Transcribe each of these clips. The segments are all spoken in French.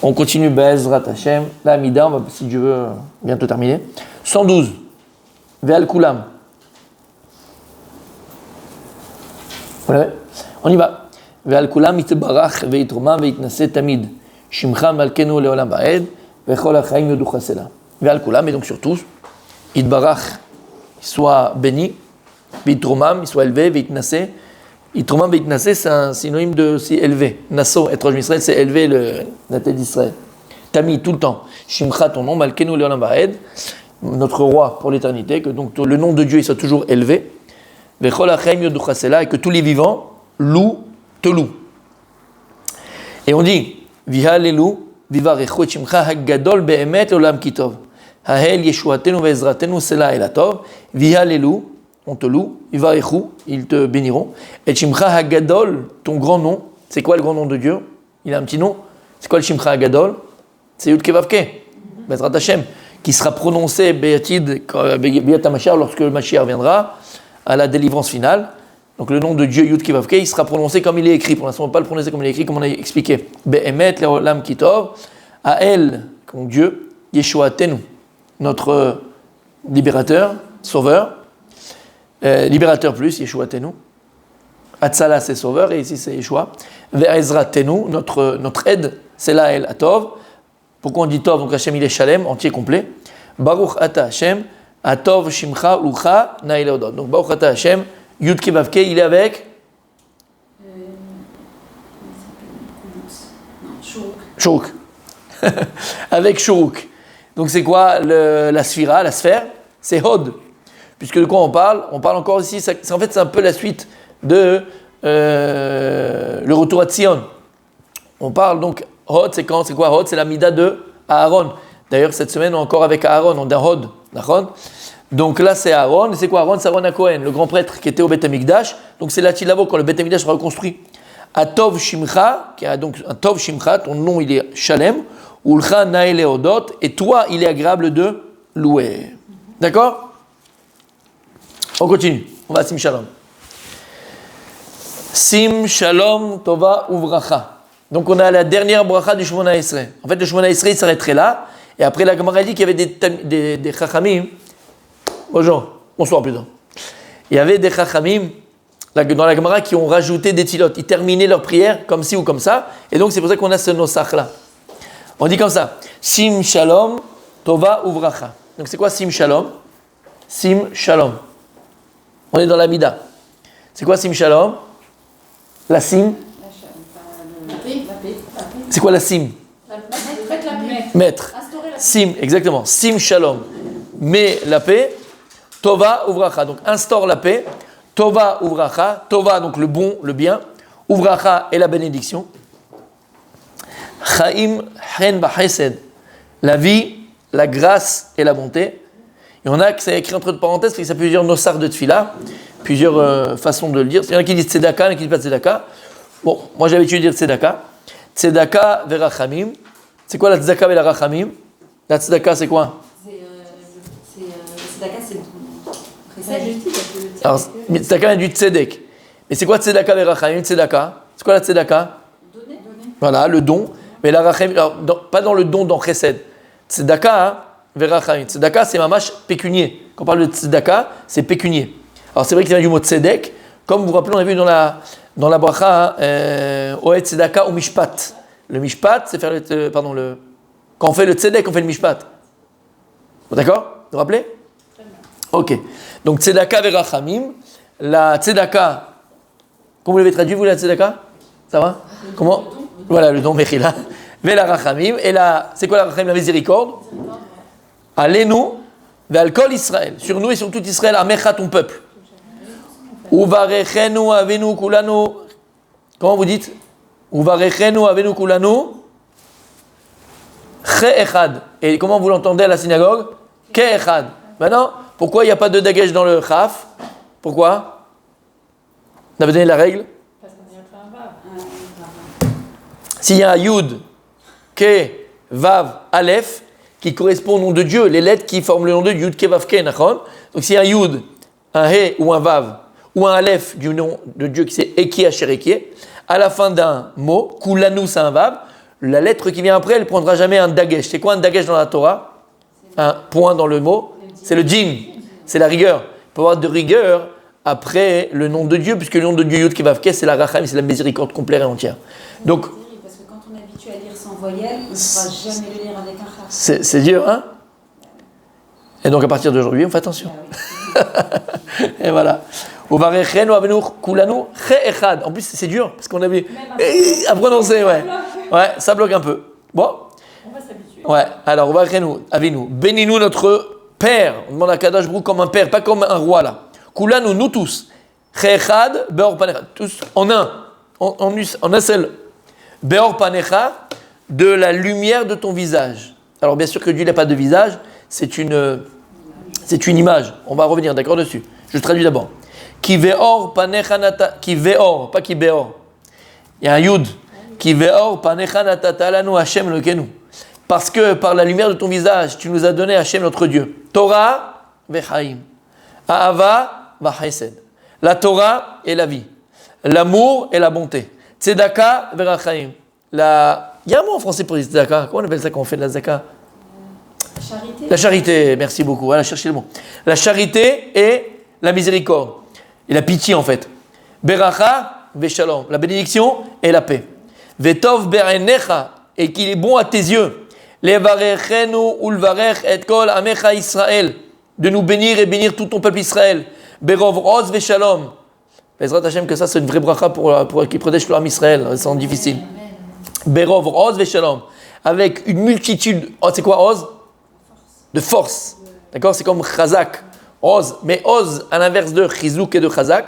On continue, Bezrat Hashem. La Amida, on va, si Dieu veut, bientôt terminer. 112. Ve'al Kulam. Ouais. On y va. Ve'al Kulam itbarach ve'itroma ve'itnase tamid. Shimcha malkenu le'olam ba'ed ve'chol ha'chaim yoducha sela. Ve'al Kulam, et donc sur tous, itbarach, soit béni, ve'itromam, il soit élevé, ve'itnase. Itromam ve'itnase, c'est un synonyme de aussi élevé. Nasso, être Rosh Israël, c'est élever la tête d'Israël. Tamid, tout le temps. Shimcha, ton nom, malkenu le'olam ba'ed, notre roi pour l'éternité, que donc le nom de Dieu il soit toujours élevé. Ve'chol ha'chaim yoducha sela, et que tous les vivants te louent. Et on dit, Vihalelu, vivarechu et shimcha hagadol be'emet le'olam kitov. Hahel yeshuatenu ve'ezratenu sela elatov. Vihalelu, on te loue. Vivarechu, ils te béniront. Et shimcha hagadol, ton grand nom. C'est quoi le grand nom de Dieu? Il a un petit nom. C'est quoi le shimcha hagadol? C'est Yud Kevavke, Bezrat Hashem, qui sera prononcé Be'atid, Be'at HaMashiach, lorsque le Mashiach viendra à la délivrance finale. Donc le nom de Dieu, Yud Kevavke, il sera prononcé comme il est écrit. Pour l'instant, on ne va pas le prononcer comme il est écrit, comme on a expliqué. Be'emet le'olam kitov, à elle, comme Dieu, Yeshuatenu, notre libérateur, sauveur, libérateur plus, Yeshuatenu. Atzala, c'est sauveur, et ici c'est Yeshua. Ve'ezratenu, notre aide, c'est la El Atov. Pourquoi on dit Tov? Donc Hashem, il est Shalem, entier, complet. Baruch Ata Hashem, Atov Shimcha Ucha Naile Odot. Donc Baruch Ata Hashem, Yud Kevavke, il est avec Shuruk. Avec Shuruk. Donc c'est quoi la sphira, la sphère? C'est Hod. Puisque de quoi on parle? On parle encore ici, en fait c'est un peu la suite de le retour à Tzion. On parle donc, Hod, c'est quand? C'est quoi Hod? C'est la mida de Aaron. D'ailleurs cette semaine encore avec Aaron, on dit Hod. Donc là c'est Aaron, et c'est quoi Aaron? C'est Aaron HaKohen, le grand prêtre qui était au Beth Amikdash. Donc c'est là Tilavo quand le Beth Amikdash sera reconstruit. Atov Shimcha, qui a donc un Tov Shimcha, ton nom il est Shalem, Ulcha Naele Odot, et toi il est agréable de louer. D'accord? On continue, on va à Sim Shalom. Sim Shalom Tova Uvracha. Donc on a la dernière bracha du Shemona Esrei. En fait le Shemona Esrei il s'arrêterait là, et après la Gemara dit qu'il y avait des chachamim. Bonsoir plutôt. Il y avait des chachamim dans la Gemara qui ont rajouté des tilot. Ils terminaient leur prière comme ci ou comme ça. Et donc c'est pour ça qu'on a ce nosach là. On dit comme ça. Sim Shalom Tova Uvracha. Donc c'est quoi Sim Shalom? Sim Shalom. On est dans la Mida. C'est quoi Sim Shalom? La Sim? C'est quoi la Sim? Maître. Sim, exactement. Sim Shalom. Mets la paix. Tova Uvracha. Donc instaure la paix. Tova Uvracha. Tova, donc le bon, le bien. Uvracha est la bénédiction. Chaim Chen Bachesed. La vie, la grâce et la bonté. Il y en a qui c'est écrit entre parenthèses parce que ça peut dire nosar de tfila. Plusieurs façons de le dire. Il y en a qui disent tzedaka, il y en a qui disent pas tzedaka. Bon, moi j'ai l'habitude de dire tzedaka. Tzedaka verachamim. C'est quoi la tzedaka verachamim? La tzedaka c'est quoi? Tzedaka c'est alors, tzedaka vient du tzedek. Mais c'est quoi tzedaka verachamim? Tzedaka. C'est quoi la tzedaka? Donner. Voilà, le don. Mais la rachamim, pas dans le don dans chesed. Tzedaka, hein, verachamim. Tzedaka c'est mamash pécunier. Quand on parle de tzedaka, c'est pécunier. Alors c'est vrai que ça vient du mot tzedek. Comme vous vous rappelez, on a vu dans la bracha, Oet tzedaka ou mishpat. Le mishpat, c'est faire quand on fait le tzedek, on fait le mishpat. D'accord? Vous vous rappelez? Ok. Donc tzedaka verachamim. La tzedaka, comment vous l'avez traduit vous la tzedaka? Ça va? Comment? Voilà, le don mechila. Vela rachamim. Et c'est quoi la rachamim? La miséricorde. Alenu ve'al kol Israël. Sur nous et sur tout Israël, amecha ton peuple. Uvarechenu avenu kulanu. Comment vous dites? Uvarechenu avenu kulanu. Che echad. Et comment vous l'entendez à la synagogue? Ke echad. Maintenant, pourquoi il n'y a pas de dagèche dans le chaf? Pourquoi? On avait donné la règle? Parce qu'on a un vav. S'il y a un yud, ke, vav, aleph, qui correspond au nom de Dieu, les lettres qui forment le nom de Dieu, yud, ke, vav, ke, nachon. Donc s'il y a un yud, un he ou un vav, ou un aleph du nom de Dieu qui c'est Eki Asher Eki, à la fin d'un mot, Kulanu c'est un vav, la lettre qui vient après, elle ne prendra jamais un dagesh. C'est quoi un dagesh dans la Torah? Un point dans le mot. C'est le djim. C'est la rigueur. Il peut y avoir de rigueur après le nom de Dieu, puisque le nom de Dieu, Yud Kevavke, c'est la racham, c'est la miséricorde complète et entière. Donc, parce que quand on est habitué à lire sans voyelle, on ne pourra jamais le lire avec un chaf. C'est dur, hein? Et donc à partir d'aujourd'hui, on fait attention. Et voilà. En plus, c'est dur, parce qu'on a vu à prononcer, ouais. Ouais, ça bloque un peu. Bon. On va s'habituer. Ouais, alors, Avinu, bénis-nous notre Père. On demande à Kadosh Baruch comme un père, pas comme un roi là. Kulanu, nous tous. Chechad, Beor Panecha. Tous en un, en un seul. Beor Panecha, de la lumière de ton visage. Alors, bien sûr que Dieu n'a pas de visage, c'est une image. On va revenir, d'accord, dessus. Je traduis d'abord. Ki veor panecha nata, ki veor, pas ki beor. Il y a un yud. Ki veor panecha natata lanu Hashem lokenu. Parce que par la lumière de ton visage, tu nous as donné Hashem notre Dieu. Torah vechaim. Ahava vachesed. La Torah et la vie. L'amour et la bonté. Tzedaka verachaim. Il y a un mot en français pour dire tzedaka. Comment on appelle ça quand on fait de la tzedaka? Charité. La charité, merci beaucoup. Voilà, cherchez le mot. La charité et la miséricorde. Et la pitié en fait. Beracha veshalom. La bénédiction et la paix. Vetov berenecha. Et qu'il est bon à tes yeux. Levarechenu ulvarech et kol amecha Israël. De nous bénir et bénir tout ton peuple Israël. Berov roz veshalom. Bezrat Hashem que ça c'est une vraie bracha pour qui protège l'âme Israël. C'est difficile. Berov roz veshalom. Avec une multitude. Oh, c'est quoi oz? De force. D'accord? C'est comme chazak. Oz. Mais oz, à l'inverse de chizouk et de chazak.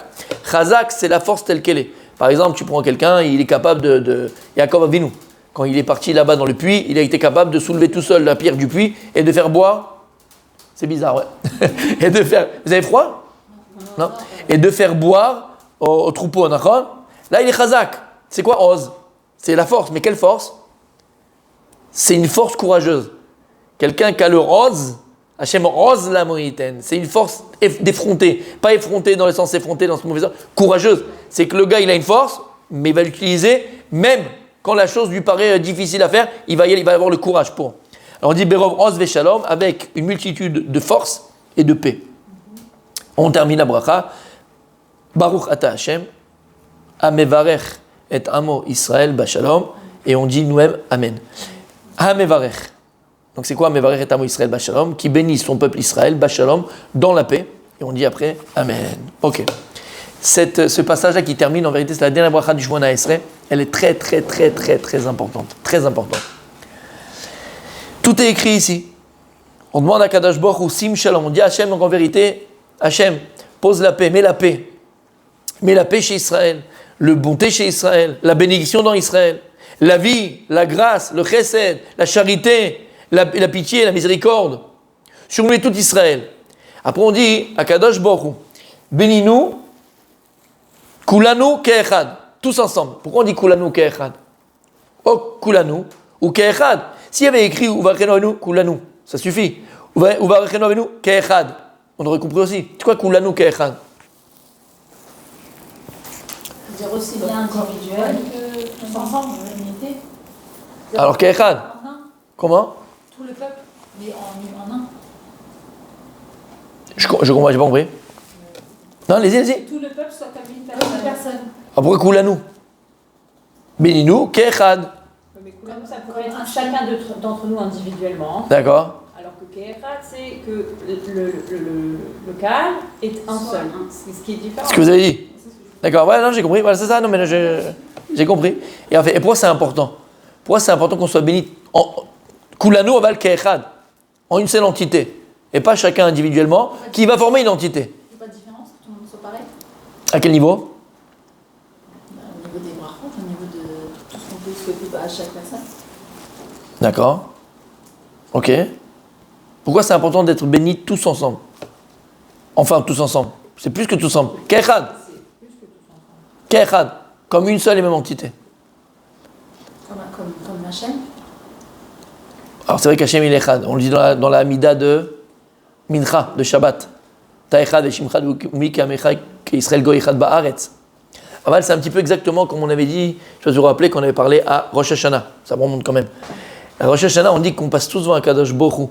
Chazak, c'est la force telle qu'elle est. Par exemple, tu prends quelqu'un, il est capable de Yaakov Avinu. Quand il est parti là-bas dans le puits, il a été capable de soulever tout seul la pierre du puits et de faire boire. C'est bizarre, ouais. Et de faire. Vous avez froid? Non. Et de faire boire au troupeau, d'accord? Là, il est chazak. C'est quoi oz? C'est la force. Mais quelle force? C'est une force courageuse. Quelqu'un qui a le rose, Hachem rose la moïtaine. C'est une force d'effronter. Pas effronter dans le sens effronter dans ce mauvais sens. Courageuse. C'est que le gars, il a une force, mais il va l'utiliser même quand la chose lui paraît difficile à faire. Il va y aller, il va avoir le courage pour. Alors on dit Berov rose veshalom avec une multitude de force et de paix. On termine la bracha. Baruch ata Hachem, amevarech et amo Israël bashalom. Et on dit nous-mêmes Amen. Amevarech. Donc c'est quoi Mevarech et Amo Israël Bashalom? Qui bénit son peuple Israël Bashalom dans la paix. Et on dit après Amen. Ok. Ce passage-là qui termine, en vérité, c'est la dernière bracha du Shemona Esrei. Elle est très, très, très, très, très importante. Très importante. Tout est écrit ici. On demande à Kadosh Baruch Hu Sim Shalom. On dit à Hachem, donc en vérité, Hachem, pose la paix, mets la paix. Mets la paix chez Israël. Le bonté chez Israël. La bénédiction dans Israël. La vie, la grâce, le chesed, la charité. La pitié, la miséricorde, sur nous et tout Israël. Après on dit à Kadosh Baruch Hu, bénis-nous, kulanu ke'echad, tous ensemble. Pourquoi on dit kulanu ke'echad? Oh, kulanu ou ke'echad. S'il y avait écrit uvarechenu avinu, kulanu, ça suffit. Uvarechenu avinu ke'echad, on aurait compris aussi. C'est quoi kulanu ke'echad? Dire aussi bien individuel que tous ensemble, l'unité. Alors ke'echad. En un, Comment? tout le peuple, mais en un. Je comprends, j'ai pas compris. Non, allez-y. Tout le peuple soit comme une personne. Ah, pourquoi kulanu? Bénis-nous ke'echad. Comme ça pourrait être chacun d'entre nous individuellement. D'accord. Alors que Ke'echad, c'est que le Kaal est un seul. C'est ce qui est différent. Ce que vous avez dit. D'accord, ouais, non, j'ai compris. Voilà, c'est ça, non, mais là, j'ai compris. Et en fait, et pourquoi c'est important? Pourquoi c'est important qu'on soit béni Kulanu aval ke'echad, en une seule entité, et pas chacun individuellement, qui va former une entité. Il n'y a pas de différence, que tout le monde soit pareil? À quel niveau? Au niveau des brachot, au niveau de tout ce qu'on peut souhaiter à chaque personne. D'accord. Ok. Pourquoi c'est important d'être bénis tous ensemble? Enfin, tous ensemble. C'est plus que tous ensemble. Ke'echad. Ke'echad. Comme une seule et même entité. Comme Hachem. Alors c'est vrai qu'Hachem il est echad. On le dit dans la Amida de Mincha, de Shabbat. Ta echad et shimcha umi kamecha qu'Israël go echad ba'aretz. Aval, c'est un petit peu exactement comme on avait dit, je vais vous rappeler qu'on avait parlé à Rosh Hashanah. Ça me remonte quand même. À Rosh Hashanah, on dit qu'on passe tous devant un Kadosh Baruch Hu,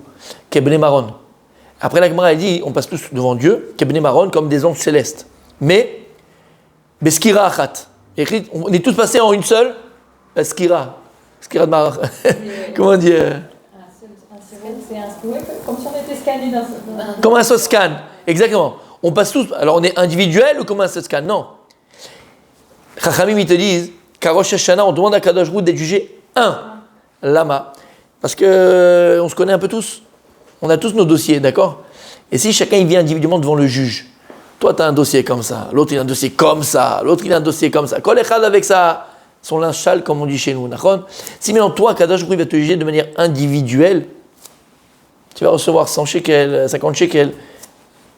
Kebne Maron. Après la Gemara, elle dit on passe tous devant Dieu, Kebne Maron, comme des anges célestes. Mais, Beskira Achat. On est tous passés en une seule Skira. Skira de Maron. Comment on dit Comme si on était scanné dans ce... Comme un seul scan. Exactement. On passe tous. Alors on est individuel ou comme un seul scan? Non. Chachamim, ils te disent qu'à Rosh Hashanah, on demande à Kadosh Baruch Hu d'être jugé un lama. Parce que on se connaît un peu tous. On a tous nos dossiers, d'accord? Et si chacun il vient individuellement devant le juge, toi tu as un dossier comme ça, l'autre il a un dossier comme ça, l'autre il a un dossier comme ça. Kol echad avec ça, son linge sale comme on dit chez nous, d'accord? Si maintenant toi, Kadosh Baruch Hu va te juger de manière individuelle, tu vas recevoir 100 shekels, 50 shekels.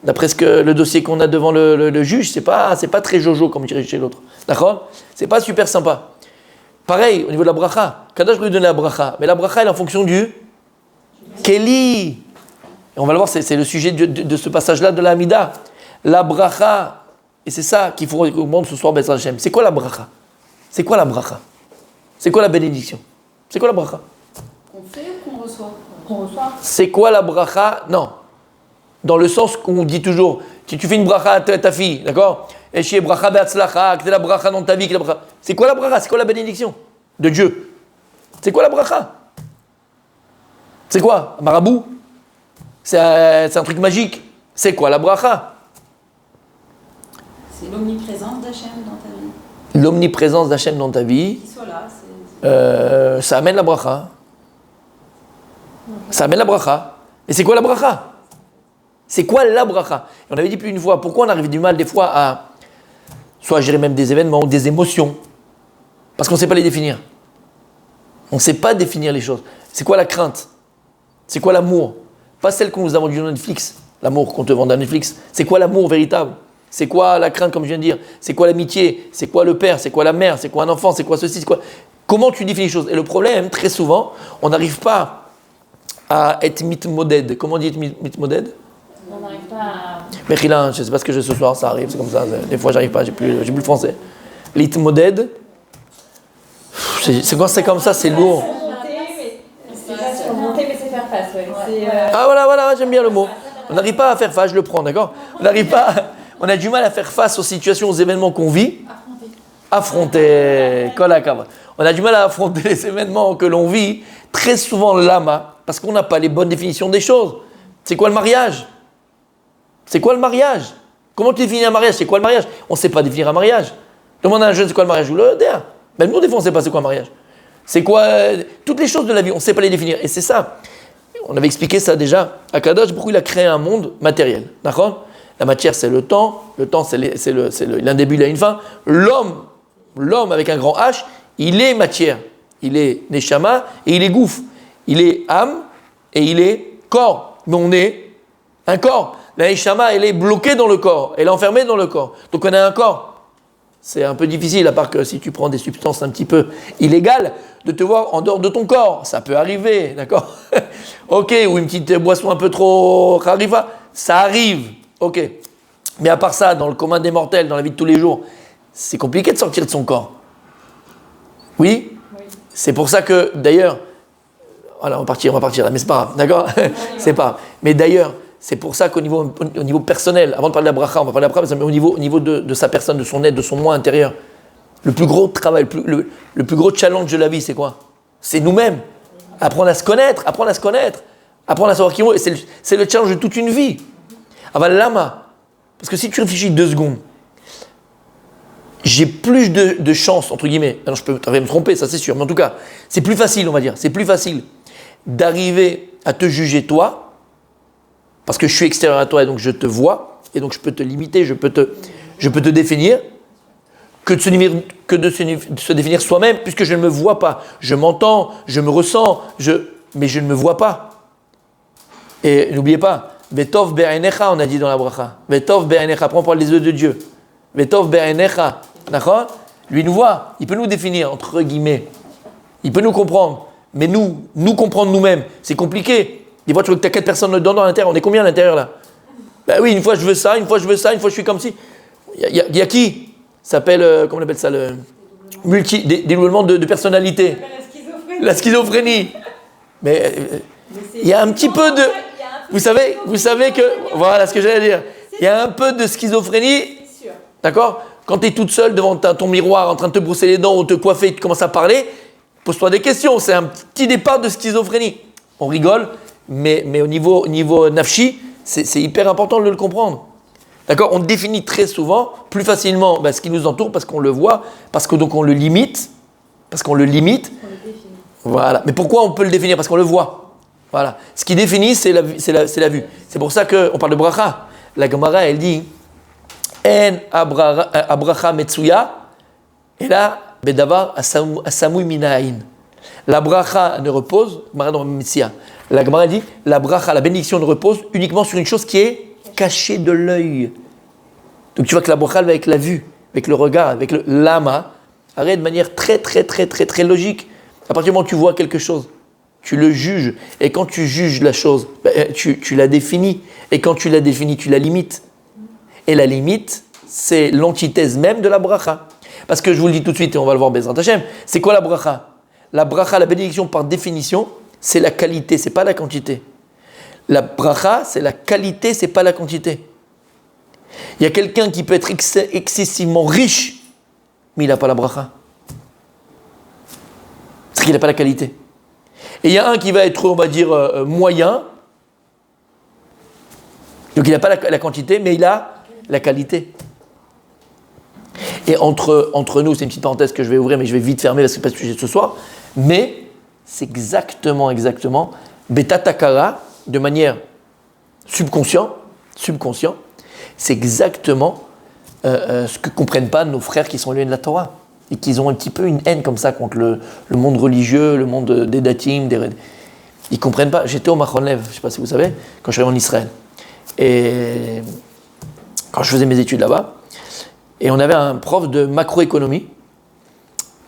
D'après le dossier qu'on a devant le juge, c'est pas très jojo comme dirait chez l'autre. D'accord? C'est pas super sympa. Pareil, au niveau de la bracha. Kadosh Baruch Hu donne la bracha. Mais la bracha, elle est en fonction du Keli. Et on va le voir, c'est le sujet de ce passage-là de la Hamida. La bracha. Et c'est ça qu'il faut comprendre ce soir, B'ezrat Hashem. C'est quoi la bracha? C'est quoi la bracha? C'est quoi la bénédiction? C'est quoi la bracha? Qu'on fait ou qu'on reçoit? Qu'on reçoit. C'est quoi la bracha? Non. Dans le sens qu'on dit toujours, si tu fais une bracha à ta fille, d'accord? Et chez bracha be'atzlacha, que c'est la bracha dans ta vie, c'est quoi la bracha? C'est quoi la bénédiction de Dieu? C'est quoi la bracha? C'est quoi? Un marabout? C'est un truc magique. C'est quoi la bracha? C'est l'omniprésence d'Hachem dans ta vie. L'omniprésence d'Hachem dans ta vie. Qu'il soit là, Ça amène la bracha. Ça amène la bracha. Et c'est quoi la bracha? C'est quoi la bracha? Et on avait dit plus une fois, pourquoi on arrive du mal des fois à soit gérer même des événements ou des émotions? Parce qu'on ne sait pas les définir. On ne sait pas définir les choses. C'est quoi la crainte? C'est quoi l'amour? Pas celle qu'on nous a vendue dans Netflix, l'amour qu'on te vend dans Netflix. C'est quoi l'amour véritable? C'est quoi la crainte, comme je viens de dire? C'est quoi l'amitié? C'est quoi le père? C'est quoi la mère? C'est quoi un enfant? C'est quoi ceci? C'est quoi... Comment tu définis les choses? Et le problème, très souvent, on n'arrive pas à être mitmoded. Comment on dit mitmoded? On n'arrive pas à... Mechila, je ne sais pas ce que j'ai ce soir, ça arrive, c'est comme ça. Des fois, j'arrive pas, j'ai plus le français. L'itmoded, c'est quand c'est comme ça, c'est lourd. C'est pas surmonter, mais c'est faire face, ouais. Ah voilà, j'aime bien le mot. On n'arrive pas à faire face, je le prends, d'accord? On a du mal à faire face aux situations, aux événements qu'on vit. Affronter. On a du mal à affronter les événements que l'on vit, très souvent lama, parce qu'on n'a pas les bonnes définitions des choses. C'est quoi le mariage? C'est quoi le mariage? Comment tu définis un mariage? C'est quoi le mariage? On ne sait pas définir un mariage. Demande à un jeune c'est quoi le mariage ou le der. Même nous, des fois, on ne sait pas c'est quoi un mariage. C'est quoi toutes les choses de la vie, on ne sait pas les définir. Et c'est ça. On avait expliqué ça déjà. Akadosh, pourquoi il a créé un monde matériel. D'accord? La matière, c'est le temps. Le temps, c'est l'un début, il a une fin. L'homme avec un grand H, il est matière. Il est neshama et il est gouffre. Il est âme et il est corps. Mais on est un corps. La neshama, elle est bloquée dans le corps. Elle est enfermée dans le corps. Donc on a un corps. C'est un peu difficile, à part que si tu prends des substances un petit peu illégales, de te voir en dehors de ton corps. Ça peut arriver, d'accord? Ok, ou une petite boisson un peu trop kharifa, ça arrive. Ok. Mais à part ça, dans le commun des mortels, dans la vie de tous les jours, c'est compliqué de sortir de son corps. Oui? C'est pour ça que, d'ailleurs, voilà, on va partir là, mais c'est pas grave, d'accord? C'est pas grave. Mais d'ailleurs, c'est pour ça qu'au niveau personnel, avant de parler de la bracha, on va parler de la bracha, mais au niveau de sa personne, de son être, de son moi intérieur, le plus gros travail, le plus gros challenge de la vie, c'est quoi? C'est nous-mêmes. Apprendre à se connaître, apprendre à savoir qui on est. C'est le challenge de toute une vie. Aval lama. Parce que si tu réfléchis 2 secondes, j'ai plus de chance, entre guillemets, alors je peux me tromper, ça c'est sûr, mais en tout cas, c'est plus facile, on va dire, c'est plus facile d'arriver à te juger toi, parce que je suis extérieur à toi et donc je te vois, et donc je peux te limiter, je peux te définir, que de se définir soi-même, puisque je ne me vois pas. Je m'entends, je me ressens, mais je ne me vois pas. Et n'oubliez pas, Vetov be'enecha, on a dit dans la bracha. Vetov be'enecha, prends par les yeux de Dieu. Vetov be'enecha, d'accord? Lui nous voit, il peut nous définir, entre guillemets. Il peut nous comprendre, mais nous comprendre nous-mêmes, c'est compliqué. Des fois, tu vois que tu as 4 personnes dedans à l'intérieur, on est combien à l'intérieur là? Ben oui, une fois je veux ça, une fois je suis comme ci. Il y a qui? Ça s'appelle, comment on appelle ça, le dédoublement de personnalité. La schizophrénie. Mais il y a un petit peu de... Vous savez que... Voilà ce que j'allais dire. Il y a un peu de schizophrénie. D'accord? Quand tu es toute seule devant ton miroir en train de te brosser les dents ou te coiffer et tu commences à parler, pose-toi des questions. C'est un petit départ de schizophrénie. On rigole, mais au niveau nafshi, c'est hyper important de le comprendre. D'accord? On définit très souvent, plus facilement, ce qui nous entoure parce qu'on le voit, parce que donc on le limite. Voilà. Mais pourquoi on peut le définir? Parce qu'on le voit. Voilà. Ce qui définit, c'est la vue. C'est pour ça qu'on parle de bracha. La Gemara, elle dit En abracha metsuya, et là, bedavar asamui minaïn. La bracha ne repose, la Gemara dit la bracha, la bénédiction ne repose uniquement sur une chose qui est cachée de l'œil. Donc tu vois que la bracha va avec la vue, avec le regard, avec le lama, arrête de manière très très très très très logique. À partir du moment où tu vois quelque chose, tu le juges. Et quand tu juges la chose, tu la définis. Et quand tu la définis, tu la limites. Et la limite, c'est l'antithèse même de la bracha. Parce que je vous le dis tout de suite, et on va le voir Bezrat Hashem, c'est quoi la bracha? La bracha, la bénédiction par définition, c'est la qualité, c'est pas la quantité. La bracha, c'est la qualité, c'est pas la quantité. Il y a quelqu'un qui peut être excessivement riche, mais il n'a pas la bracha. Parce qu'il n'a pas la qualité. Et il y a un qui va être, on va dire, moyen. Donc il n'a pas la quantité, mais il a la qualité. Et entre nous, c'est une petite parenthèse que je vais ouvrir, mais je vais vite fermer parce que c'est pas le sujet de ce soir. Mais c'est exactement, Beta Takara, de manière subconscient, c'est exactement ce que ne comprennent pas nos frères qui sont éloignés de la Torah. Et qu'ils ont un petit peu une haine comme ça contre le monde religieux, le monde des datim, ils ne comprennent pas. J'étais au Machon Lev, je ne sais pas si vous savez, quand je suis arrivé en Israël. Et quand je faisais mes études là-bas, et on avait un prof de macroéconomie,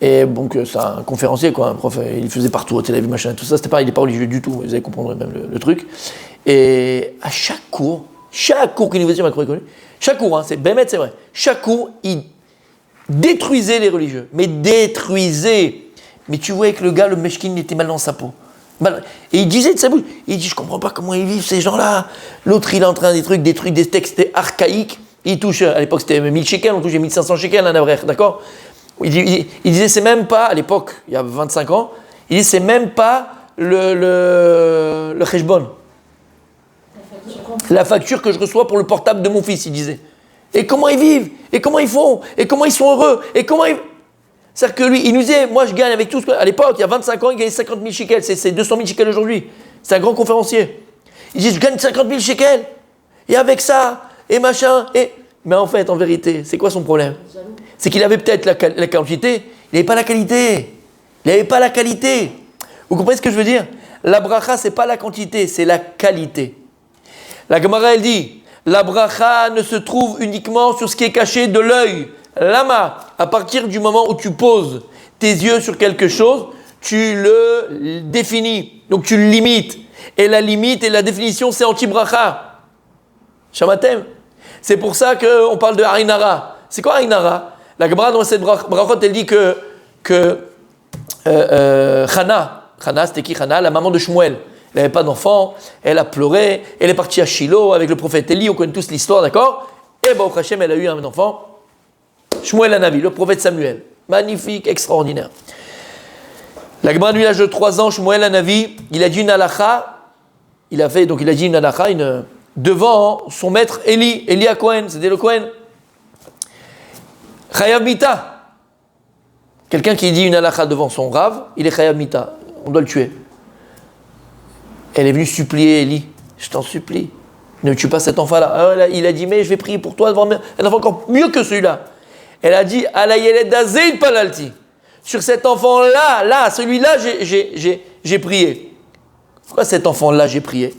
et donc c'est un conférencier, quoi, un prof, il faisait partout au Tel Aviv, machin, tout ça, il n'est pas religieux du tout, vous allez comprendre même le truc. Et à chaque cours qu'il nous faisait macroéconomie, chaque cours, c'est vrai, chaque cours, il détruisait les religieux, mais tu voyais que le gars, le meshkin, il était mal dans sa peau. Et il disait de sa bouche, il dit, je comprends pas comment ils vivent ces gens-là. L'autre, il est en train de détruire des textes archaïques. Il touche, à l'époque c'était 1000 shekels, on touchait 1500 shekels un avril, d'accord? Il disait, c'est même pas, à l'époque, il y a 25 ans, il dit, c'est même pas le cheshbon. La facture que je reçois pour le portable de mon fils, il disait. Et comment ils vivent? Et comment ils font? Et comment ils sont heureux? Et comment ils... C'est-à-dire que lui, il nous disait, moi je gagne avec tout ce que... À l'époque, il y a 25 ans, il gagnait 50 000 shekels. C'est 200 000 shekels aujourd'hui. C'est un grand conférencier. Il dit, je gagne 50 000 shekels. Et avec ça, et machin, et... Mais en fait, en vérité, c'est quoi son problème? C'est qu'il avait peut-être la quantité, il n'avait pas la qualité. Il n'avait pas la qualité. Vous comprenez ce que je veux dire? La bracha, c'est pas la quantité, c'est la qualité. La Gemara, elle dit... La bracha ne se trouve uniquement sur ce qui est caché de l'œil. Lama, à partir du moment où tu poses tes yeux sur quelque chose, tu le définis, donc tu le limites. Et la limite et la définition, c'est anti-bracha. Shamatem. C'est pour ça qu'on parle de Harinara. C'est quoi Harinara? La Gemara dans cette brachot, elle dit que Chana, c'était qui Chana? La maman de Shmuel. Elle n'avait pas d'enfant, elle a pleuré, elle est partie à Shiloh avec le prophète Élie, on connaît tous l'histoire, d'accord? Et Baruch Hashem, elle a eu un enfant, Shmuel Hanavi, le prophète Samuel. Magnifique, extraordinaire. La Gemara du l'âge de 3 ans, Shmuel Hanavi, il a dit une halakha, devant son maître Eli à Cohen, c'était le Cohen. Chayav Mita. Quelqu'un qui dit une halakha devant son rav, il est Chayav Mita, on doit le tuer. Elle est venue supplier Eli, je t'en supplie, ne tue pas cet enfant-là. Il a dit, mais je vais prier pour toi, devant un enfant encore mieux que celui-là. Elle a dit, Alayeled Hazeh Palalti. Sur cet enfant-là, celui-là, j'ai prié. Pourquoi cet enfant-là, j'ai prié?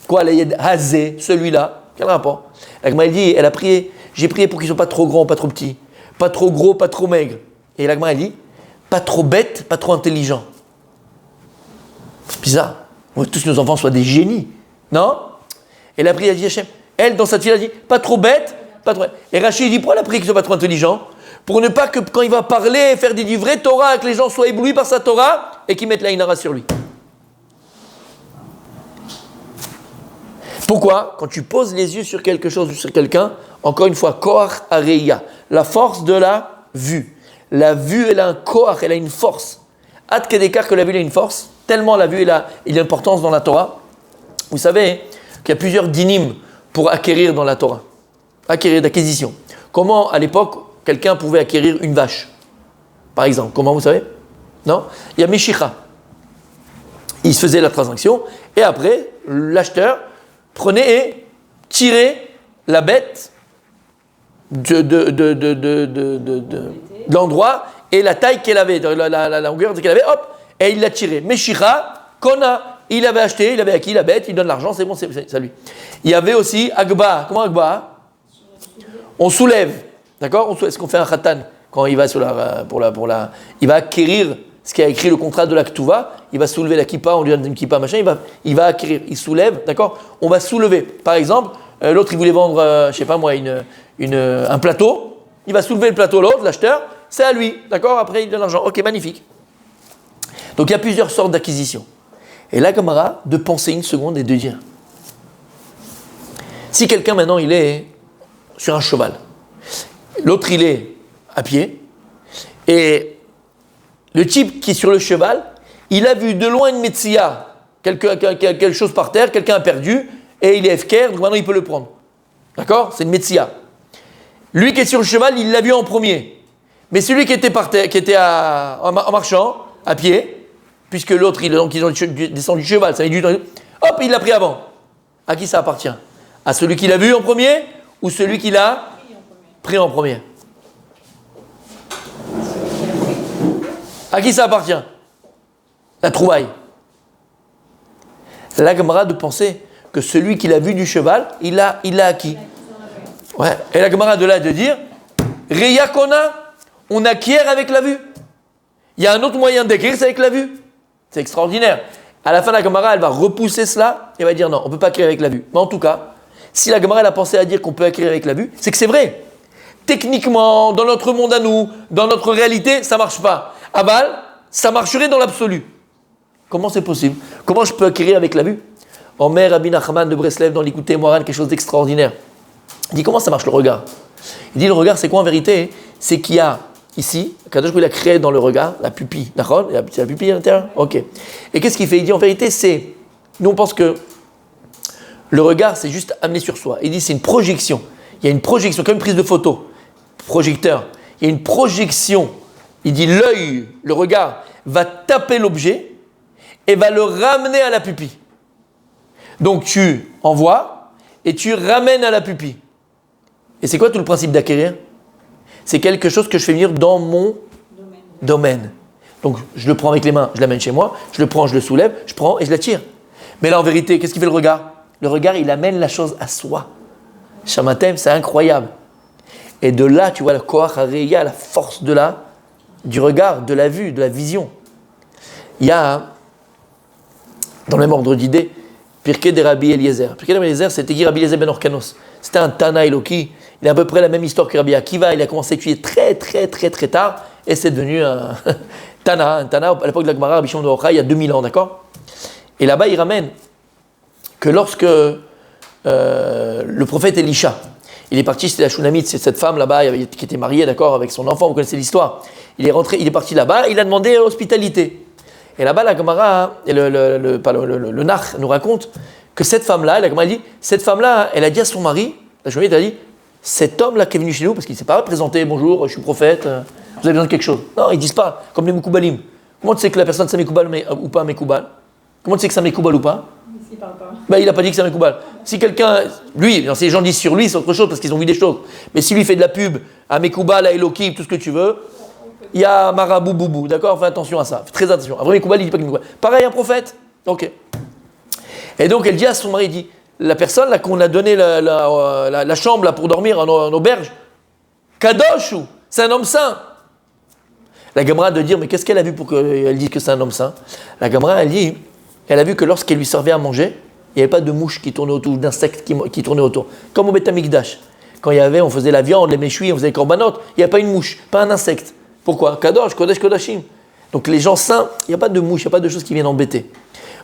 Quoi, Alayeled Hazeh, celui-là? Quel rapport? La Gemara dit, elle a prié, j'ai prié pour qu'ils ne soient pas trop grands, pas trop petits, pas trop gros, pas trop maigres. Et la Gemara dit, pas trop bêtes, pas trop intelligents. C'est bizarre. On veut tous que nos enfants soient des génies. Non? Elle a prié, elle a dit Hachem. Elle, dans sa fille, elle a dit, pas trop bête, pas trop... Et Rachid dit, pourquoi elle a prié qu'ils ne soient pas trop intelligents? pour ne pas que quand il va parler et faire du vrai Torah, que les gens soient éblouis par sa Torah et qu'ils mettent la Inara sur lui. Pourquoi? Quand tu poses les yeux sur quelque chose ou sur quelqu'un, encore une fois, Koach Areya, la force de la vue. La vue, elle a un Koach, elle a une force. Ad Kedekar que la vue elle a une force, tellement la vue elle a une importance dans la Torah. Vous savez qu'il y a plusieurs dynim pour acquérir dans la Torah. Acquérir d'acquisition. Comment, à l'époque, quelqu'un pouvait acquérir une vache? Par exemple, comment vous savez? Non? Il y a Meshicha. Il se faisait la transaction, et après, l'acheteur prenait et tirait la bête de l'endroit et la taille qu'elle avait, la longueur qu'elle avait, hop, et il l'a tirée. Meshicha, Kona, il avait acheté, il avait acquis la bête, il donne l'argent, c'est bon, c'est à lui. Il y avait aussi Agba. Comment Agba? On soulève, d'accord? Est-ce qu'on fait un khatan quand il va il va acquérir ce qui a écrit le contrat de la Ktuva, il va soulever la kippa, on lui donne une kippa, machin, il va acquérir, il soulève, d'accord? On va soulever. Par exemple, l'autre il voulait vendre, je sais pas moi, un plateau, il va soulever le plateau, l'autre, l'acheteur, c'est à lui, d'accord? Après il donne l'argent. Ok, magnifique. Donc il y a plusieurs sortes d'acquisitions. Et là, Gamara, de penser une seconde et de dire, si quelqu'un maintenant il est sur un cheval, l'autre il est à pied, et le type qui est sur le cheval, il a vu de loin une metsia, quelque chose par terre, quelqu'un a perdu, et il est efker, donc maintenant il peut le prendre. D'accord? C'est une metsia. Lui qui est sur le cheval, il l'a vu en premier. Mais celui qui était par terre, qui était en marchant, à pied, puisque l'autre, ils ont descendu du cheval, ça a du temps, hop, il l'a pris avant. À qui ça appartient? À celui qui l'a vu en premier, ou celui qui l'a pris en premier? À qui ça appartient? La trouvaille. La Gemara de penser que celui qui l'a vu du cheval, il l'a acquis. Ouais. Et la Gemara de là de dire, Reya Kona, on acquiert avec la vue. Il y a un autre moyen d'écrire, c'est avec la vue. C'est extraordinaire. À la fin, la Gemara, elle va repousser cela et va dire non, on ne peut pas acquérir avec la vue. Mais en tout cas, si la Gemara elle a pensé à dire qu'on peut acquérir avec la vue, c'est que c'est vrai. Techniquement, dans notre monde à nous, dans notre réalité, ça ne marche pas. Aval, ça marcherait dans l'absolu. Comment c'est possible? Comment je peux acquérir avec la vue? Omer Rabbi Nachman de Breslev dans l'Écouté Moran, quelque chose d'extraordinaire. Il dit comment ça marche le regard? Il dit le regard c'est quoi en vérité? C'est qu'il y a ici, Kadosh il a créé dans le regard la pupille. D'accord? C'est la pupille à l'intérieur? Ok. Et qu'est-ce qu'il fait? Il dit en vérité c'est, nous on pense que le regard c'est juste amené sur soi. Il dit c'est une projection. Il y a une projection, comme une prise de photo. Projecteur. Il y a une projection. Il dit l'œil, le regard, va taper l'objet et va le ramener à la pupille. Donc tu envoies et tu ramènes à la pupille. Et c'est quoi tout le principe d'acquérir? C'est quelque chose que je fais venir dans mon domaine. Donc je le prends avec les mains, je l'amène chez moi, je le prends, je le soulève, je prends et je l'attire. Mais là en vérité, qu'est-ce qu'il fait le regard? Le regard, il amène la chose à soi. Shamatem, c'est incroyable. Et de là, tu vois le Koach Hareya, la force du regard, de la vue, de la vision. Il y a, dans le même ordre d'idée, Pirkei de Rabbi Eliezer. Pirkei de Rabbi Eliezer, c'était Rabbi Eliezer ben Orkanos. C'était un Tana Eloki. Il a à peu près la même histoire que Rabbi Akiva. Il a commencé à étudier très tard. Et c'est devenu un Tana. Un Tana, à l'époque de la Gemara, Rabbi Shimon de Yochai, il y a 2000 ans, d'accord? Et là-bas, il ramène que lorsque le prophète Elisha, il est parti, c'était la Shunamite, c'est cette femme là-bas qui était mariée, d'accord, avec son enfant, vous connaissez l'histoire. Il est rentré, il est parti là-bas, il a demandé hospitalité. Et là-bas, la Gemara, et le Nach nous raconte que cette femme-là, la Gemara dit, cette femme-là, elle a dit à son mari, la Shunamite, elle a dit, cet homme-là qui est venu chez nous, parce qu'il ne s'est pas présenté, bonjour, je suis prophète, vous avez besoin de quelque chose. Non, ils disent pas, comme les Mekoubalim. Comment tu sais que la personne c'est Mekoubal ou pas Mekoubal? Comment tu sais que c'est Mekoubal ou pas? Il parle pas. Ben, il n'a pas dit que c'est un Mekoubal. Si quelqu'un, lui, si les gens disent sur lui, c'est autre chose parce qu'ils ont vu des choses. Mais si lui fait de la pub à Mekoubal, à Elohim, tout ce que tu veux, il y a Marabou Boubou, d'accord? Fais attention à ça, fais très attention. Un vrai Mekoubal, il dit pas qu'il est Mekoubal. Pareil, un prophète. Ok. Et donc, elle dit à son mari, dit, la personne là qu'on a donné la chambre là, pour dormir en auberge, Kadosh, c'est un homme saint. La Gemara de dire, mais qu'est-ce qu'elle a vu pour qu'elle dise que c'est un homme saint? La Gemara, elle dit, elle a vu que lorsqu'elle lui servait à manger, il n'y avait pas de mouches qui tournaient autour, d'insectes qui tournaient autour. Comme au Beth Amikdash. quand on faisait la viande, les méchouis, on faisait les corbanotes, il n'y a pas une mouche, pas un insecte. Pourquoi? Kadosh, Kodesh, Kodashim. Donc les gens saints, il n'y a pas de mouche, il n'y a pas de choses qui viennent embêter.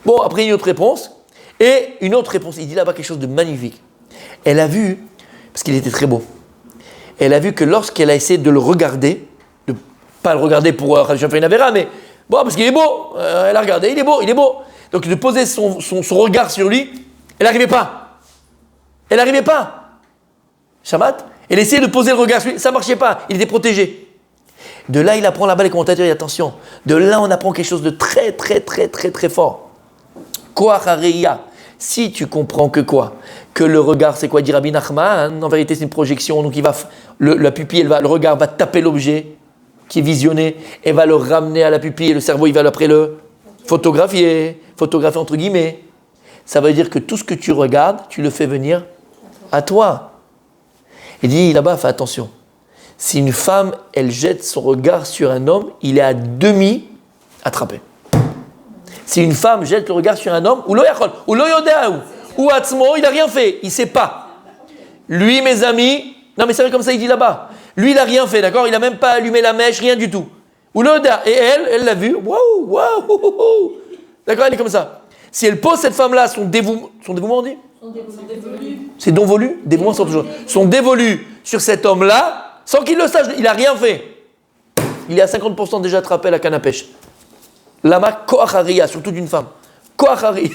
Bon, après une autre réponse. Et une autre réponse, il dit là-bas quelque chose de magnifique. Elle a vu, parce qu'il était très beau, elle a vu que lorsqu'elle a essayé de le regarder, de pas le regarder pour faire une avéra, mais bon, parce qu'il est beau, elle a regardé, il est beau. Donc de poser son regard sur lui, elle n'arrivait pas. Shamat, elle essayait de poser le regard sur lui, ça ne marchait pas, il était protégé. De là, il apprend là-bas, les commentateurs, et attention, de là, on apprend quelque chose de très, très, très, très, très fort. Koach hareya. Si tu comprends que quoi? Que le regard, c'est quoi, dit Rabbi Nachman? En vérité, c'est une projection, donc la pupille, le regard va taper l'objet qui est visionné, et va le ramener à la pupille, et le cerveau, il va après le photographier entre guillemets. Ça veut dire que tout ce que tu regardes, tu le fais venir à toi. Il dit là-bas, fais attention. Si une femme, elle jette son regard sur un homme, il est à demi attrapé. Si une femme jette le regard sur un homme, ou lo yachol, ou lo yodeaou, ou atzmo, il n'a rien fait, il ne sait pas. Lui, mes amis, non mais c'est vrai comme ça, il dit là-bas. Lui, il n'a rien fait, d'accord? Il n'a même pas allumé la mèche, rien du tout. Ou lo yodea, et elle l'a vu, waouh, d'accord, elle est comme ça. Si elle pose cette femme-là, son dévouement, on dit? C'est dévolu. Dévouement, c'est toujours. Son dévolu sur cet homme-là, sans qu'il le sache, il n'a rien fait. Il est à 50% déjà attrapé à la canne à pêche. Lama koach hareya, surtout d'une femme. Koach hareya.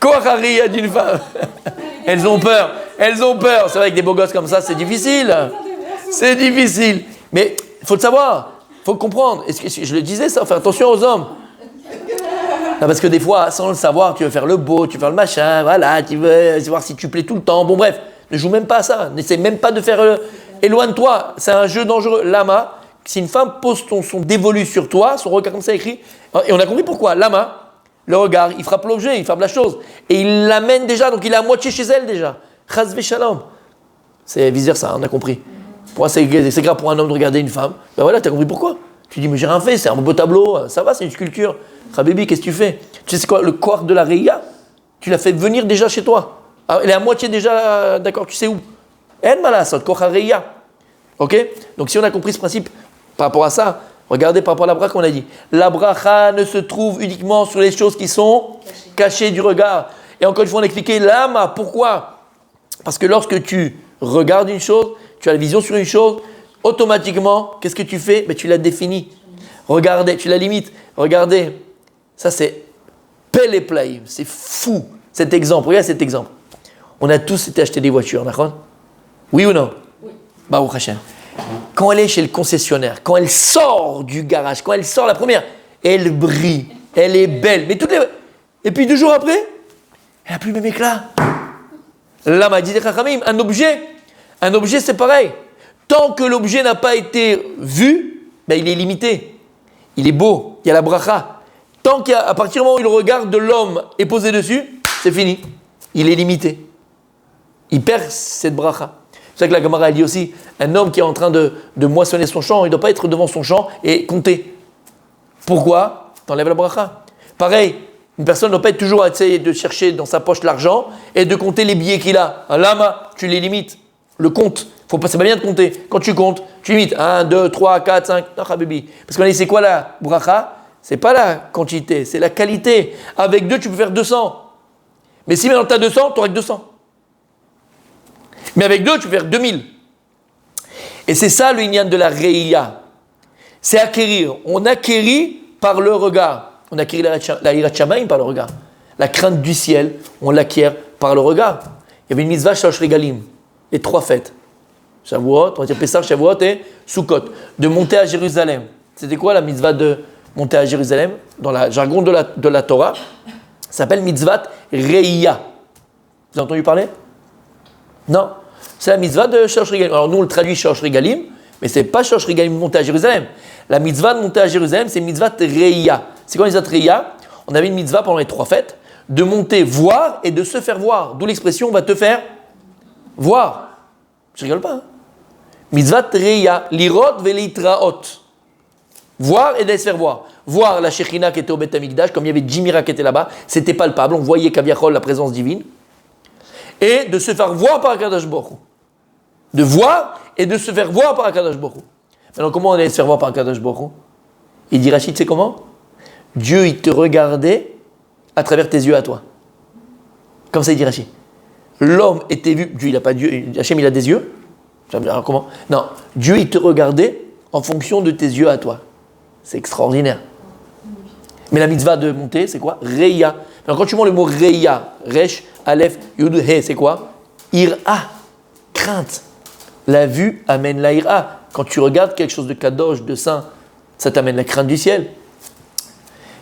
Koach hareya d'une femme. Elles ont peur. C'est vrai, avec des beaux gosses comme ça, c'est difficile. Mais il faut le savoir. Il faut le comprendre. Je le disais ça, faire attention aux hommes. Non, parce que des fois, sans le savoir, tu veux faire le beau, tu veux faire le machin, voilà, tu veux voir si tu plais tout le temps. Bon, bref, ne joue même pas à ça. N'essaie même pas de faire. Éloigne-toi. C'est un jeu dangereux. Lama, si une femme pose son dévolu sur toi, son regard comme ça écrit, et on a compris pourquoi. Lama, le regard, il frappe l'objet, il frappe la chose. Et il l'amène déjà, donc il est à moitié chez elle déjà. Chaz v'shalom. C'est vice-versa, on a compris. Pour moi, c'est grave pour un homme de regarder une femme. Ben voilà, tu as compris pourquoi. Tu dis, mais j'ai rien fait, c'est un beau tableau, ça va, c'est une sculpture. Habibi, qu'est-ce que tu fais? Tu sais c'est quoi, le koach de la Reya? Tu l'as fait venir déjà chez toi. Elle est à moitié déjà, d'accord, tu sais où? En malasot, koach Reya. Ok? Donc si on a compris ce principe par rapport à ça, regardez par rapport à la bracha qu'on a dit. La bracha ne se trouve uniquement sur les choses qui sont cachées du regard. Et encore une fois, on a expliqué l'âme, pourquoi? Parce que lorsque tu regardes une chose, tu as la vision sur une chose, automatiquement, qu'est-ce que tu fais? Ben, tu la définis. Regardez, tu la limites. Regardez. Ça, c'est pelle et play. C'est fou, cet exemple. Regarde cet exemple. On a tous été acheter des voitures, d'accord? Oui ou non? Oui. Baruch Hashem. Quand elle est chez le concessionnaire, quand elle sort du garage, quand elle sort la première, elle brille, elle est belle. Mais Et puis 2 jours après, elle n'a plus le même éclat. Là, m'a dit un objet, c'est pareil. Tant que l'objet n'a pas été vu, ben, il est limité. Il est beau, il y a la bracha. Tant qu'à partir du moment où le regard de l'homme est posé dessus, c'est fini. Il est limité. Il perd cette bracha. C'est ça que la Gemara a dit aussi, un homme qui est en train de moissonner son champ, il ne doit pas être devant son champ et compter. Pourquoi? T'enlèves la bracha. Pareil, une personne ne doit pas être toujours à essayer de chercher dans sa poche l'argent et de compter les billets qu'il a. Un lama, tu les limites. Le compte. C'est pas bien de compter. Quand tu comptes, tu limites 1, 2, 3, 4, 5. Non, habibi. Parce qu'on a dit, c'est quoi la bracha? C'est pas la quantité, c'est la qualité. Avec 2, tu peux faire 200. Mais si maintenant tu as 200, tu auras que 200. Mais avec 2, tu peux faire 2000. Et c'est ça le inyan de la Reya. C'est acquérir. On acquérit par le regard. On acquérit la hirat shamayim par le regard. La crainte du ciel, on l'acquiert par le regard. Il y avait une mitzvah Shalosh Regalim, les 3 fêtes. Shavuot, on va dire Pessah, Shavuot et Sukkot. De monter à Jérusalem. C'était quoi la mitzvah de monter à Jérusalem? Dans le jargon de la Torah, ça s'appelle mitzvat Reya. Vous avez entendu parler? Non. C'est la mitzvah de Shalosh Regalim. Alors nous, on le traduit Shalosh Regalim, mais ce n'est pas Shalosh Regalim de monter à Jérusalem. La mitzvah de monter à Jérusalem, c'est mitzvah Reya. C'est quoi mitzvah Reya? On avait une mitzvah pendant les 3 fêtes, de monter voir et de se faire voir. D'où l'expression, on va te faire voir. Je rigole pas. Hein? Mitzvah Reya, lirot velitraot. Voir et de se faire voir. Voir la Shekhinah qui était au Beth Amikdash, comme il y avait Jimira qui était là-bas, c'était palpable, on voyait Kaviachol, la présence divine. Et de se faire voir par Akadosh Baruch Hu. de voir et de se faire voir par Akadosh Baruch Hu. Maintenant, comment on allait se faire voir par Akadosh Baruch Hu? Il dit Rachid, tu sais comment? Dieu, il te regardait à travers tes yeux à toi. Comme ça, il dit Rachid. L'homme était vu, Dieu, il n'a pas Dieu, Hachem, il a des yeux. Alors, comment? Non, Dieu, il te regardait en fonction de tes yeux à toi. C'est extraordinaire. Mais la mitzvah de monter, c'est quoi? Reya. Alors, quand tu montes le mot Reya, Resh, Aleph, Yud, He, c'est quoi? Ira, crainte. La vue amène la ira. Quand tu regardes quelque chose de kadosh, de saint, ça t'amène la crainte du ciel.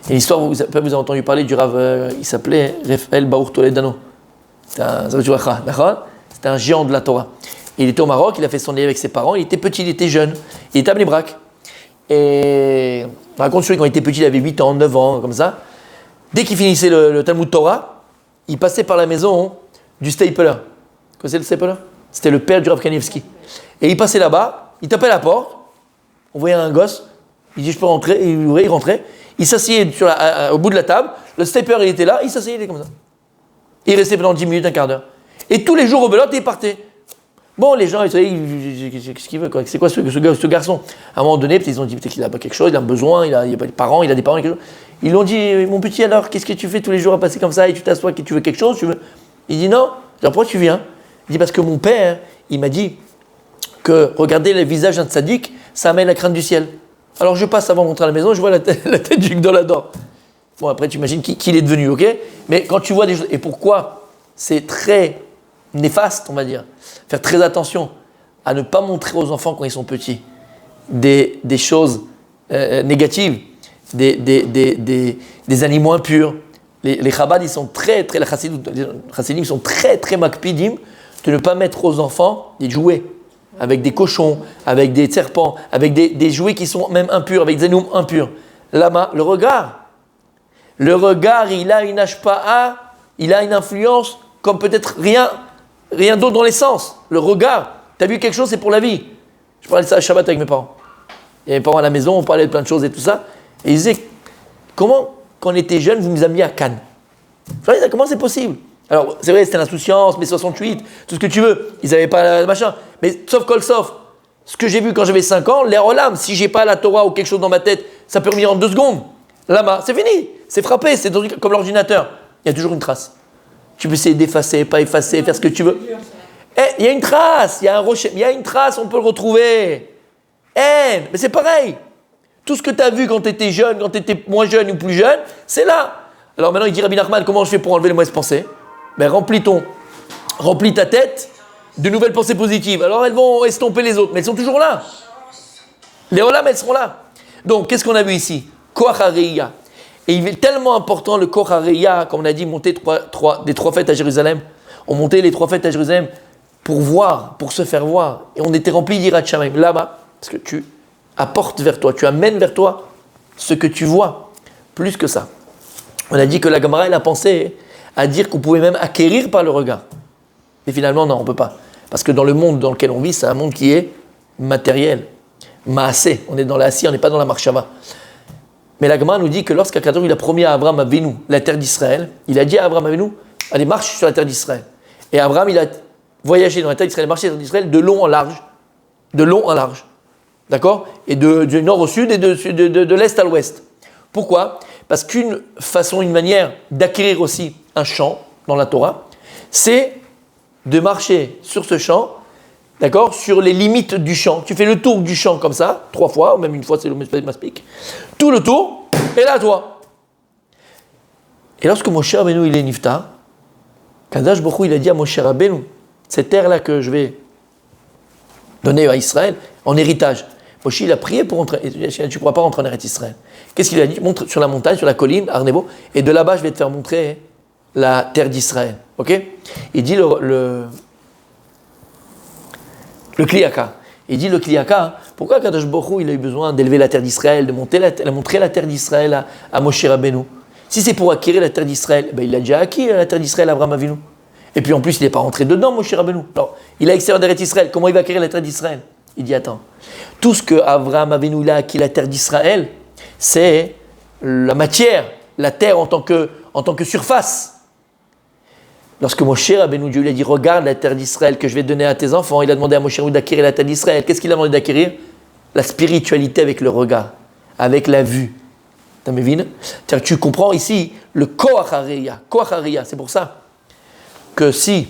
Il y a une histoire, vous avez entendu parler du Rav, il s'appelait Raphaël Baour Toledano. C'était un géant de la Torah. Il était au Maroc, il a fait son année avec ses parents, il était petit, il était jeune, il était à Bnei Brak. Et on raconte celui quand il était petit, il avait 8 ans, 9 ans, comme ça. Dès qu'il finissait le Talmud Torah, il passait par la maison du Stapler. Vous connaissez le Stapler? C'était le père du Rav Kanievski. Et il passait là-bas, il tapait à la porte, on voyait un gosse, il dit je peux rentrer, et il ouvrait, il rentrait, il s'asseyait au bout de la table, le Stapler il était là, il s'asseyait, il était comme ça. Il restait pendant 10 minutes, un quart d'heure. Et tous les jours au belote, il partait. Bon, les gens, ils disaient, qu'est-ce qu'il veut, quoi? C'est quoi ce garçon? À un moment donné, peut-être ils ont dit peut-être qu'il a pas quelque chose, il a un besoin, il a pas de parents, il a des parents, quelque chose. Ils lui ont dit, mon petit, alors, qu'est-ce que tu fais tous les jours à passer comme ça et tu t'assois, que tu veux quelque chose, tu veux? Il dit non. Alors pourquoi tu viens? Il dit parce que mon père, il m'a dit que regarder le visage d'un tzaddik, ça amène la crainte du ciel. Alors je passe avant de rentrer à la maison, je vois la tête du Gdolador. Bon, après, tu imagines qui il est devenu, ok? Mais quand tu vois des choses, et pourquoi c'est très néfaste, on va dire, faire très attention à ne pas montrer aux enfants quand ils sont petits des choses négatives, des animaux impurs. Les Chabad, ils sont très, les Chassidim, ils sont très, très makpidim de ne pas mettre aux enfants des jouets avec des cochons, avec des serpents, avec des jouets qui sont même impurs, avec des animaux impurs. Lama, le regard, il a une ashpa'a, il a une influence comme peut-être rien d'autre dans les sens. Le regard, tu as vu quelque chose, c'est pour la vie. Je parlais de ça à Shabbat avec mes parents. Il y avait mes parents à la maison, on parlait de plein de choses et tout ça. Et ils disaient, comment, quand on était jeunes, vous nous amenez à Cannes? Je disais, comment c'est possible? Alors, c'est vrai, c'était l'insouciance, mai 68, tout ce que tu veux. Ils n'avaient pas le machin. Mais sauf kol sauf, ce que j'ai vu quand j'avais 5 ans, l'air olam, si j'ai pas la Torah ou quelque chose dans ma tête, ça peut revenir en 2 secondes. Là-bas, c'est fini. C'est frappé, c'est comme l'ordinateur. Il y a toujours une trace. Tu peux essayer d'effacer, pas effacer, faire ce que tu veux. Il y a une trace, il y a un rocher, il y a une trace, on peut le retrouver. Mais c'est pareil. Tout ce que tu as vu quand tu étais jeune, quand tu étais moins jeune ou plus jeune, c'est là. Alors maintenant, il dit Rabbi Nachman, comment je fais pour enlever les mauvaises pensées? Remplis ta tête de nouvelles pensées positives. Alors elles vont estomper les autres, mais elles sont toujours là. Les olam, elles seront là. Donc, qu'est-ce qu'on a vu ici? Koach HaReya. Et il est tellement important le Koach HaReya, comme on a dit, monter des 3 fêtes à Jérusalem. On montait les 3 fêtes à Jérusalem pour voir, pour se faire voir. Et on était remplis d'Irat Shamayim. Là-bas, parce que tu apportes vers toi, tu amènes vers toi ce que tu vois. Plus que ça. On a dit que la Gemara, elle a pensé à dire qu'on pouvait même acquérir par le regard. Mais finalement, non, on ne peut pas. Parce que dans le monde dans lequel on vit, c'est un monde qui est matériel. Maasé. On est dans la Assi, on n'est pas dans la Marshava. Mais la Gemara nous dit que lorsqu'Akadosh il a promis à Abraham Avinu la terre d'Israël, il a dit à Abraham Avinu, allez, marche sur la terre d'Israël. Et Abraham, il a voyagé dans la terre d'Israël, marché sur la terre d'Israël de long en large. De long en large. D'accord? Et du nord au sud et de l'est à l'ouest. Pourquoi? Parce qu'une façon, une manière d'acquérir aussi un champ dans la Torah, c'est de marcher sur ce champ, d'accord, sur les limites du champ. Tu fais le tour du champ comme ça, 3 fois, ou même une fois, c'est le maspik. Tout le tour, et là, toi. Et lorsque Moshe Rabbeinu, il est niftar, Kadosh Baruch Hu, il a dit à Moshe Rabbeinu, cette terre-là que je vais donner à Israël, en héritage. Moshe, il a prié pour rentrer. Tu ne pourras pas rentrer en Eretz Israël. Qu'est-ce qu'il a dit? Montre sur la montagne, sur la colline, Arnebo, et de là-bas, je vais te faire montrer la terre d'Israël. Ok? Il dit le Kliyaka. Il dit le Kliyaka, pourquoi Kadosh Baruch Hu, il a eu besoin d'élever la terre d'Israël, de montrer la terre d'Israël à Moshe Rabbeinu? Si c'est pour acquérir la terre d'Israël, ben il a déjà acquis la terre d'Israël à Abraham Avinu. Et puis en plus, il n'est pas rentré dedans, Moshe Rabbeinu. Alors, il a extérieur d'Eretz Israël. Comment il va acquérir la terre d'Israël? Il dit, attends, tout ce que Abraham Avinu a acquis la terre d'Israël, c'est la matière, la terre en tant que surface. Lorsque Moshe Rabbeinu, Dieu lui a dit, regarde la terre d'Israël que je vais donner à tes enfants, il a demandé à Moshe Rabbeinu d'acquérir la terre d'Israël. Qu'est-ce qu'il a demandé d'acquérir? La spiritualité avec le regard, avec la vue. C'est-à-dire que tu comprends ici le Koach Hariya. C'est pour ça que si,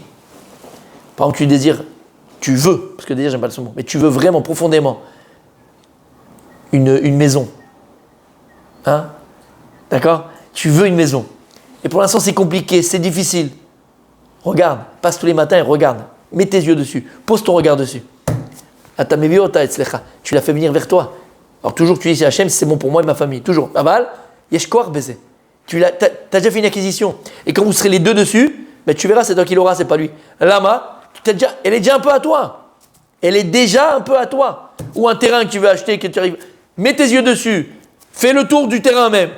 par exemple, tu désires, tu veux, parce que déjà j'aime pas ce mot, mais tu veux vraiment profondément une maison. Hein? D'accord? Tu veux une maison. Et pour l'instant c'est compliqué, c'est difficile. Regarde, passe tous les matins et regarde. Mets tes yeux dessus, pose ton regard dessus. Tu l'as fait venir vers toi. Alors toujours tu dis Hachem, c'est bon pour moi et ma famille. Toujours. Aval, yeshkoar baiser. T'as déjà fait une acquisition. Et quand vous serez les deux dessus, ben tu verras c'est toi qui l'aura, c'est pas lui. Lama, elle est déjà un peu à toi. Elle est déjà un peu à toi. Ou un terrain que tu veux acheter, que tu arrives. Mets tes yeux dessus. Fais le tour du terrain même.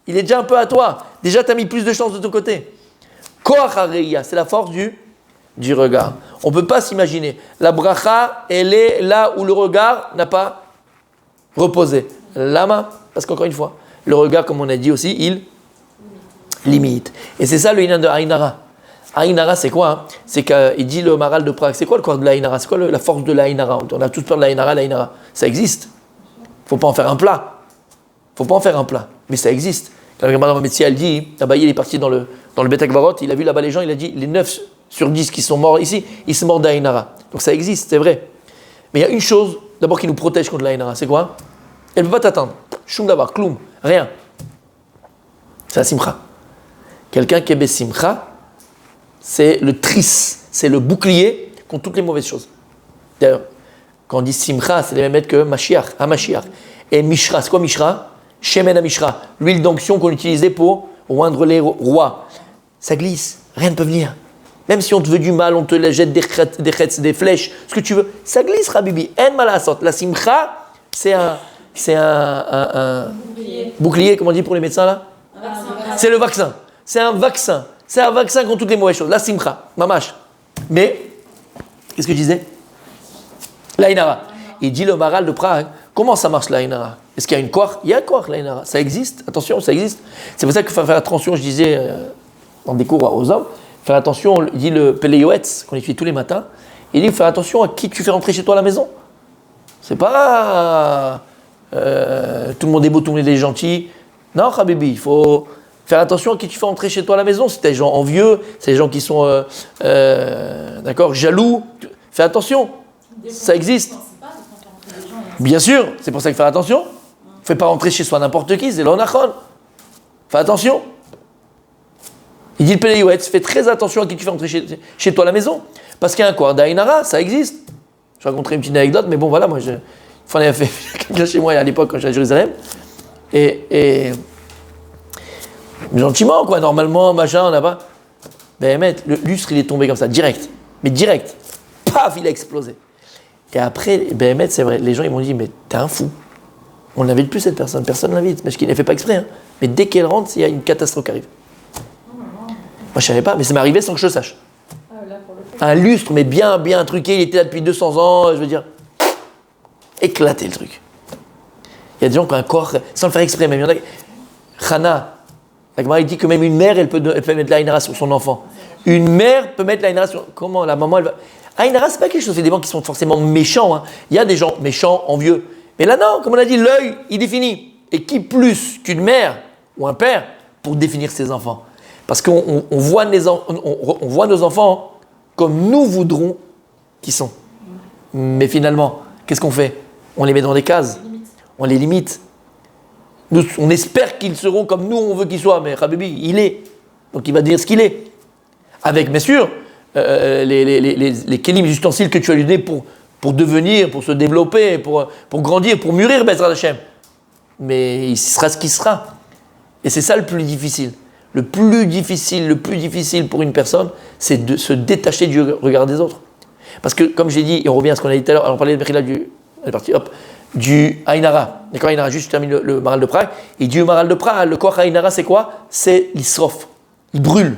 Il est déjà un peu à toi. Déjà tu as mis plus de chance de ton côté. Koach Hariya, c'est la force du regard. On ne peut pas s'imaginer. La bracha, elle est là où le regard n'a pas reposé. Lama, parce qu'encore une fois, le regard, comme on a dit aussi, il limite. Et c'est ça le Inan de Ainara. Ainara, c'est quoi hein? C'est qu'il dit le Maral de Prague. C'est quoi le corps de l'Ainara? C'est quoi la force de l'Ainara? On a tous peur de l'Ainara. Ça existe. Il ne faut pas en faire un plat. Mais ça existe. Quand le Madame Metsia, elle dit, Abaye, il est parti dans le Bet Akvarot, il a vu là-bas les gens, il a dit, les 9 sur 10 qui sont morts ici, ils sont morts d'Ainara. Donc ça existe, c'est vrai. Mais il y a une chose, d'abord, qui nous protège contre l'Ainara, c'est quoi? Elle ne peut pas t'attendre. Choum d'abord, kloum, rien. C'est la simcha. Quelqu'un qui est bessimcha, c'est le tris, c'est le bouclier contre toutes les mauvaises choses. D'ailleurs, quand on dit simcha, c'est les mêmes lettres que Mashiach, HaMashiach. Et Mishra, c'est quoi Mishra? Shemen HaMishra, l'huile d'onction qu'on utilisait pour oindre les rois. Ça glisse, rien ne peut venir. Même si on te veut du mal, on te jette des chets, des flèches, ce que tu veux, ça glisse, Habibi. En malasot. La simcha, c'est un bouclier, comment on dit pour les médecins là? C'est le vaccin. C'est un vaccin. C'est un vaccin contre toutes les mauvaises choses. La simcha, mamash. Mais, qu'est-ce que je disais? L'Ainara. Il dit le Maral de Prague. Comment ça marche l'Ainara? Est-ce qu'il y a une koach? Il y a un koach l'Ainara. Ça existe. Attention, ça existe. C'est pour ça qu'il faut faire attention, je disais dans des cours aux hommes, faire attention, il dit le Péléoetz, qu'on étudie tous les matins, il dit faire attention à qui tu fais rentrer chez toi à la maison. C'est pas tout le monde est beau, tout le monde est gentil. Non, Habibi, il faut faire attention à qui tu fais rentrer chez toi à la maison. C'est des gens envieux, c'est des gens qui sont d'accord, jaloux. Fais attention, ça existe. Bien sûr, c'est pour ça qu'il faut faire attention. Fais pas rentrer chez soi n'importe qui, c'est l'onachon. Fais attention. Il dit le Péléoetz, fais très attention à qui tu fais rentrer chez toi à la maison. Parce qu'il y a un quoi d'Ainara, ça existe. Je raconterai une petite anecdote, mais bon, voilà, moi, il fallait faire quelqu'un chez moi à l'époque quand j'étais à Jérusalem. Et gentiment, quoi, normalement, machin, on n'a pas. Ben, le lustre, il est tombé comme ça, direct. Mais direct. Paf, il a explosé. Et après, ben, c'est vrai, les gens, ils m'ont dit, mais t'es un fou. On ne l'invite plus, cette personne. Personne ne l'invite. Mais ce qui ne fait pas exprès. Hein. Mais dès qu'elle rentre, il y a une catastrophe qui arrive. Moi, je ne savais pas, mais ça m'est arrivé sans que je le sache. Un lustre, mais bien truqué, il était là depuis 200 ans, je veux dire, éclaté le truc. Il y a des gens qui ont un corps, sans le faire exprès, même il y en a. Chana, la Gemara, il dit que même une mère, elle peut mettre l'Ainara sur son enfant. Une mère peut mettre l'Ainara sur. Comment la maman, elle va. Ainara, c'est pas quelque chose, c'est des gens qui sont forcément méchants. Hein. Il y a des gens méchants, envieux. Mais là, non, comme on a dit, l'œil, il définit. Et qui plus qu'une mère ou un père pour définir ses enfants? Parce qu'on voit, on voit nos enfants comme nous voudrons qu'ils sont. Mais finalement, qu'est-ce qu'on fait? On les met dans des cases. On les limite. Nous, on espère qu'ils seront comme nous, on veut qu'ils soient. Mais Habibi, il est. Donc il va dire ce qu'il est. Avec, bien sûr, les kélim, les ustensiles que tu as lui donné pour devenir, pour se développer, pour grandir, pour mûrir, Bezrat Hashem. Mais il sera ce qu'il sera. Et c'est ça le plus difficile. Le plus difficile pour une personne, c'est de se détacher du regard des autres. Parce que, comme j'ai dit, et on revient à ce qu'on a dit tout à l'heure, on parlait de Mechila du Ainara. D'accord, Ainara, juste je termine le Maral de Prague. Il dit le Maral de Prague, le corps Ainara, c'est quoi? C'est l'isrof. Il brûle.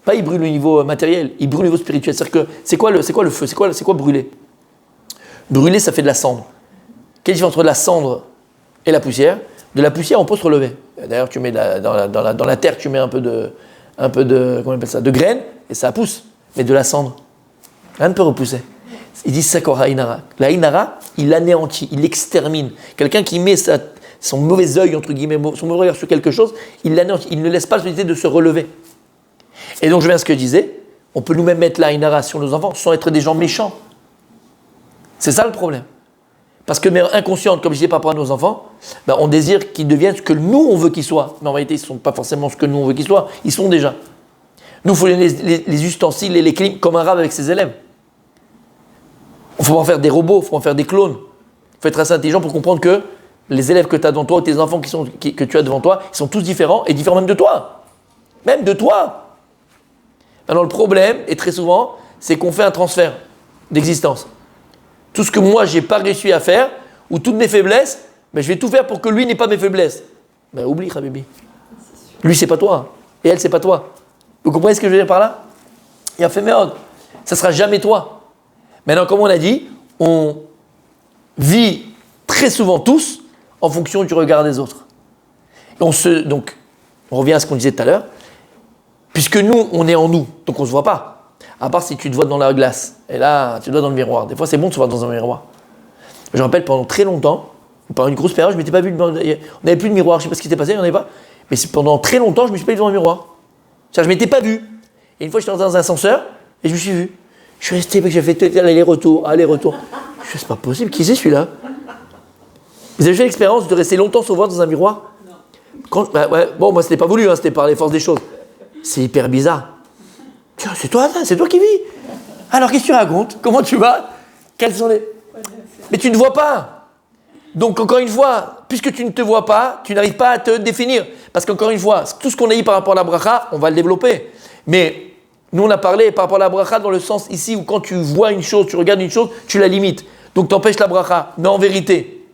Pas il brûle au niveau matériel, il brûle au niveau spirituel. C'est-à-dire que c'est quoi le feu? C'est quoi brûler? Brûler, ça fait de la cendre. Quelle différence entre la cendre et la poussière? De la poussière, on peut se relever. D'ailleurs, tu mets dans la terre, tu mets un peu de comment on appelle ça, de graines, et ça pousse, mais de la cendre. Rien ne peut repousser. Ils disent ça quoi, Haïnara. La Haïnara, il anéantit, il extermine. Quelqu'un qui met son mauvais œil, entre guillemets, son mauvais œil sur quelque chose, il l'anéantit, il ne laisse pas la possibilité de se relever. Et donc je viens à ce que je disais, on peut nous-mêmes mettre la Haïnara sur nos enfants sans être des gens méchants. C'est ça le problème. Parce que, mais inconsciente, comme je disais par rapport à nos enfants, ben, on désire qu'ils deviennent ce que nous, on veut qu'ils soient. Mais en réalité, ils ne sont pas forcément ce que nous, on veut qu'ils soient. Ils sont déjà. Nous, il faut les ustensiles et les clés comme un rave avec ses élèves. Il faut en faire des robots, il faut en faire des clones. Il faut être assez intelligent pour comprendre que les élèves que tu as devant toi, tes enfants que tu as devant toi, ils sont tous différents et différents même de toi. Même de toi. Alors le problème, et très souvent, c'est qu'on fait un transfert d'existence. Tout ce que moi, je n'ai pas réussi à faire, ou toutes mes faiblesses, ben, je vais tout faire pour que lui n'ait pas mes faiblesses. Ben, oublie, Habibi. Lui, c'est pas toi. Et elle, c'est pas toi. Vous comprenez ce que je veux dire par là? Il a fait merde. Ça ne sera jamais toi. Maintenant, comme on a dit, on vit très souvent tous en fonction du regard des autres. Et donc, on revient à ce qu'on disait tout à l'heure. Puisque nous, on est en nous, donc on ne se voit pas. À part si tu te vois dans la glace. Et là, tu te vois dans le miroir. Des fois, c'est bon de se voir dans un miroir. Je me rappelle, pendant très longtemps, pendant une grosse période, je ne m'étais pas vu. On n'avait plus de miroir. Je ne sais pas ce qui s'était passé, il n'y en avait pas. Mais pendant très longtemps, je ne me suis pas vu devant un miroir. C'est-à-dire, je ne m'étais pas vu. Et une fois, j'étais dans un ascenseur et je me suis vu. Je suis resté, j'ai fait aller-retour. Je me suis dit, c'est pas possible. Qui c'est celui-là? Vous avez fait l'expérience de rester longtemps sans voir dans un miroir? Non. Ouais, bon, moi, ce n'était pas voulu, hein, c'était par les forces des choses. C'est hyper bizarre. Tiens, c'est toi qui vis. Alors, qu'est-ce que tu racontes? Comment tu vas? Quels sont les... Mais tu ne vois pas. Donc, encore une fois, puisque tu ne te vois pas, tu n'arrives pas à te définir. Parce qu'encore une fois, tout ce qu'on a dit par rapport à la bracha, on va le développer. Mais nous, on a parlé par rapport à la bracha dans le sens ici où quand tu vois une chose, tu regardes une chose, tu la limites. Donc, tu empêches la bracha. Mais en vérité,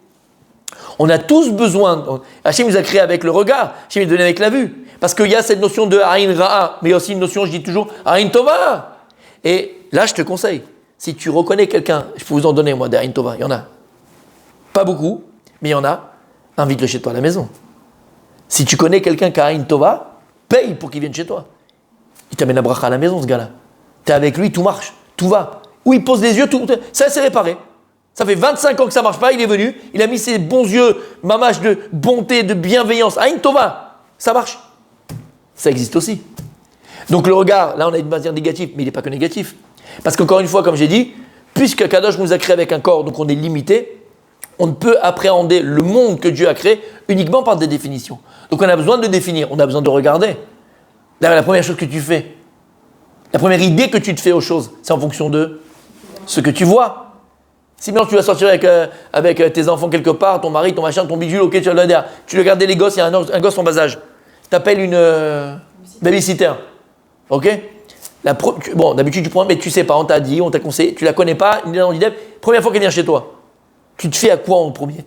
on a tous besoin... Hachem nous a créé avec le regard. Hachem nous a donné avec la vue. Parce qu'il y a cette notion de Aïn Ra'a, mais il y a aussi une notion, je dis toujours, Aïn Tova. Et là, je te conseille, si tu reconnais quelqu'un, je peux vous en donner, moi, des Aïn Tova, il y en a. Pas beaucoup, mais il y en a. Invite-le chez toi à la maison. Si tu connais quelqu'un qui a Aïn Tova, paye pour qu'il vienne chez toi. Il t'amène la bracha à la maison, ce gars-là. Tu es avec lui, tout marche, tout va. Où il pose les yeux, ça s'est réparé. Ça fait 25 ans que ça ne marche pas, il est venu, il a mis ses bons yeux, mamache de bonté, de bienveillance. Aïn Tova, ça marche. Ça existe aussi. Donc le regard, là on a une manière négative, mais il n'est pas que négatif. Parce qu'encore une fois, comme j'ai dit, puisque Kadosh nous a créé avec un corps, donc on est limité, on ne peut appréhender le monde que Dieu a créé uniquement par des définitions. Donc on a besoin de définir, on a besoin de regarder. D'ailleurs, la première chose que tu fais, la première idée que tu te fais aux choses, c'est en fonction de ce que tu vois. Si maintenant tu vas sortir avec tes enfants quelque part, ton mari, ton machin, ton bidule, ok, tu vas dire, tu regardes les gosses, il y a un gosse en bas âge. T'appelles une babysitter, ok? Bon, d'habitude tu prends, mais tu sais pas, on t'a dit, on t'a conseillé, tu la connais pas, une handicap, première fois qu'elle vient chez toi, tu te fais à quoi en premier?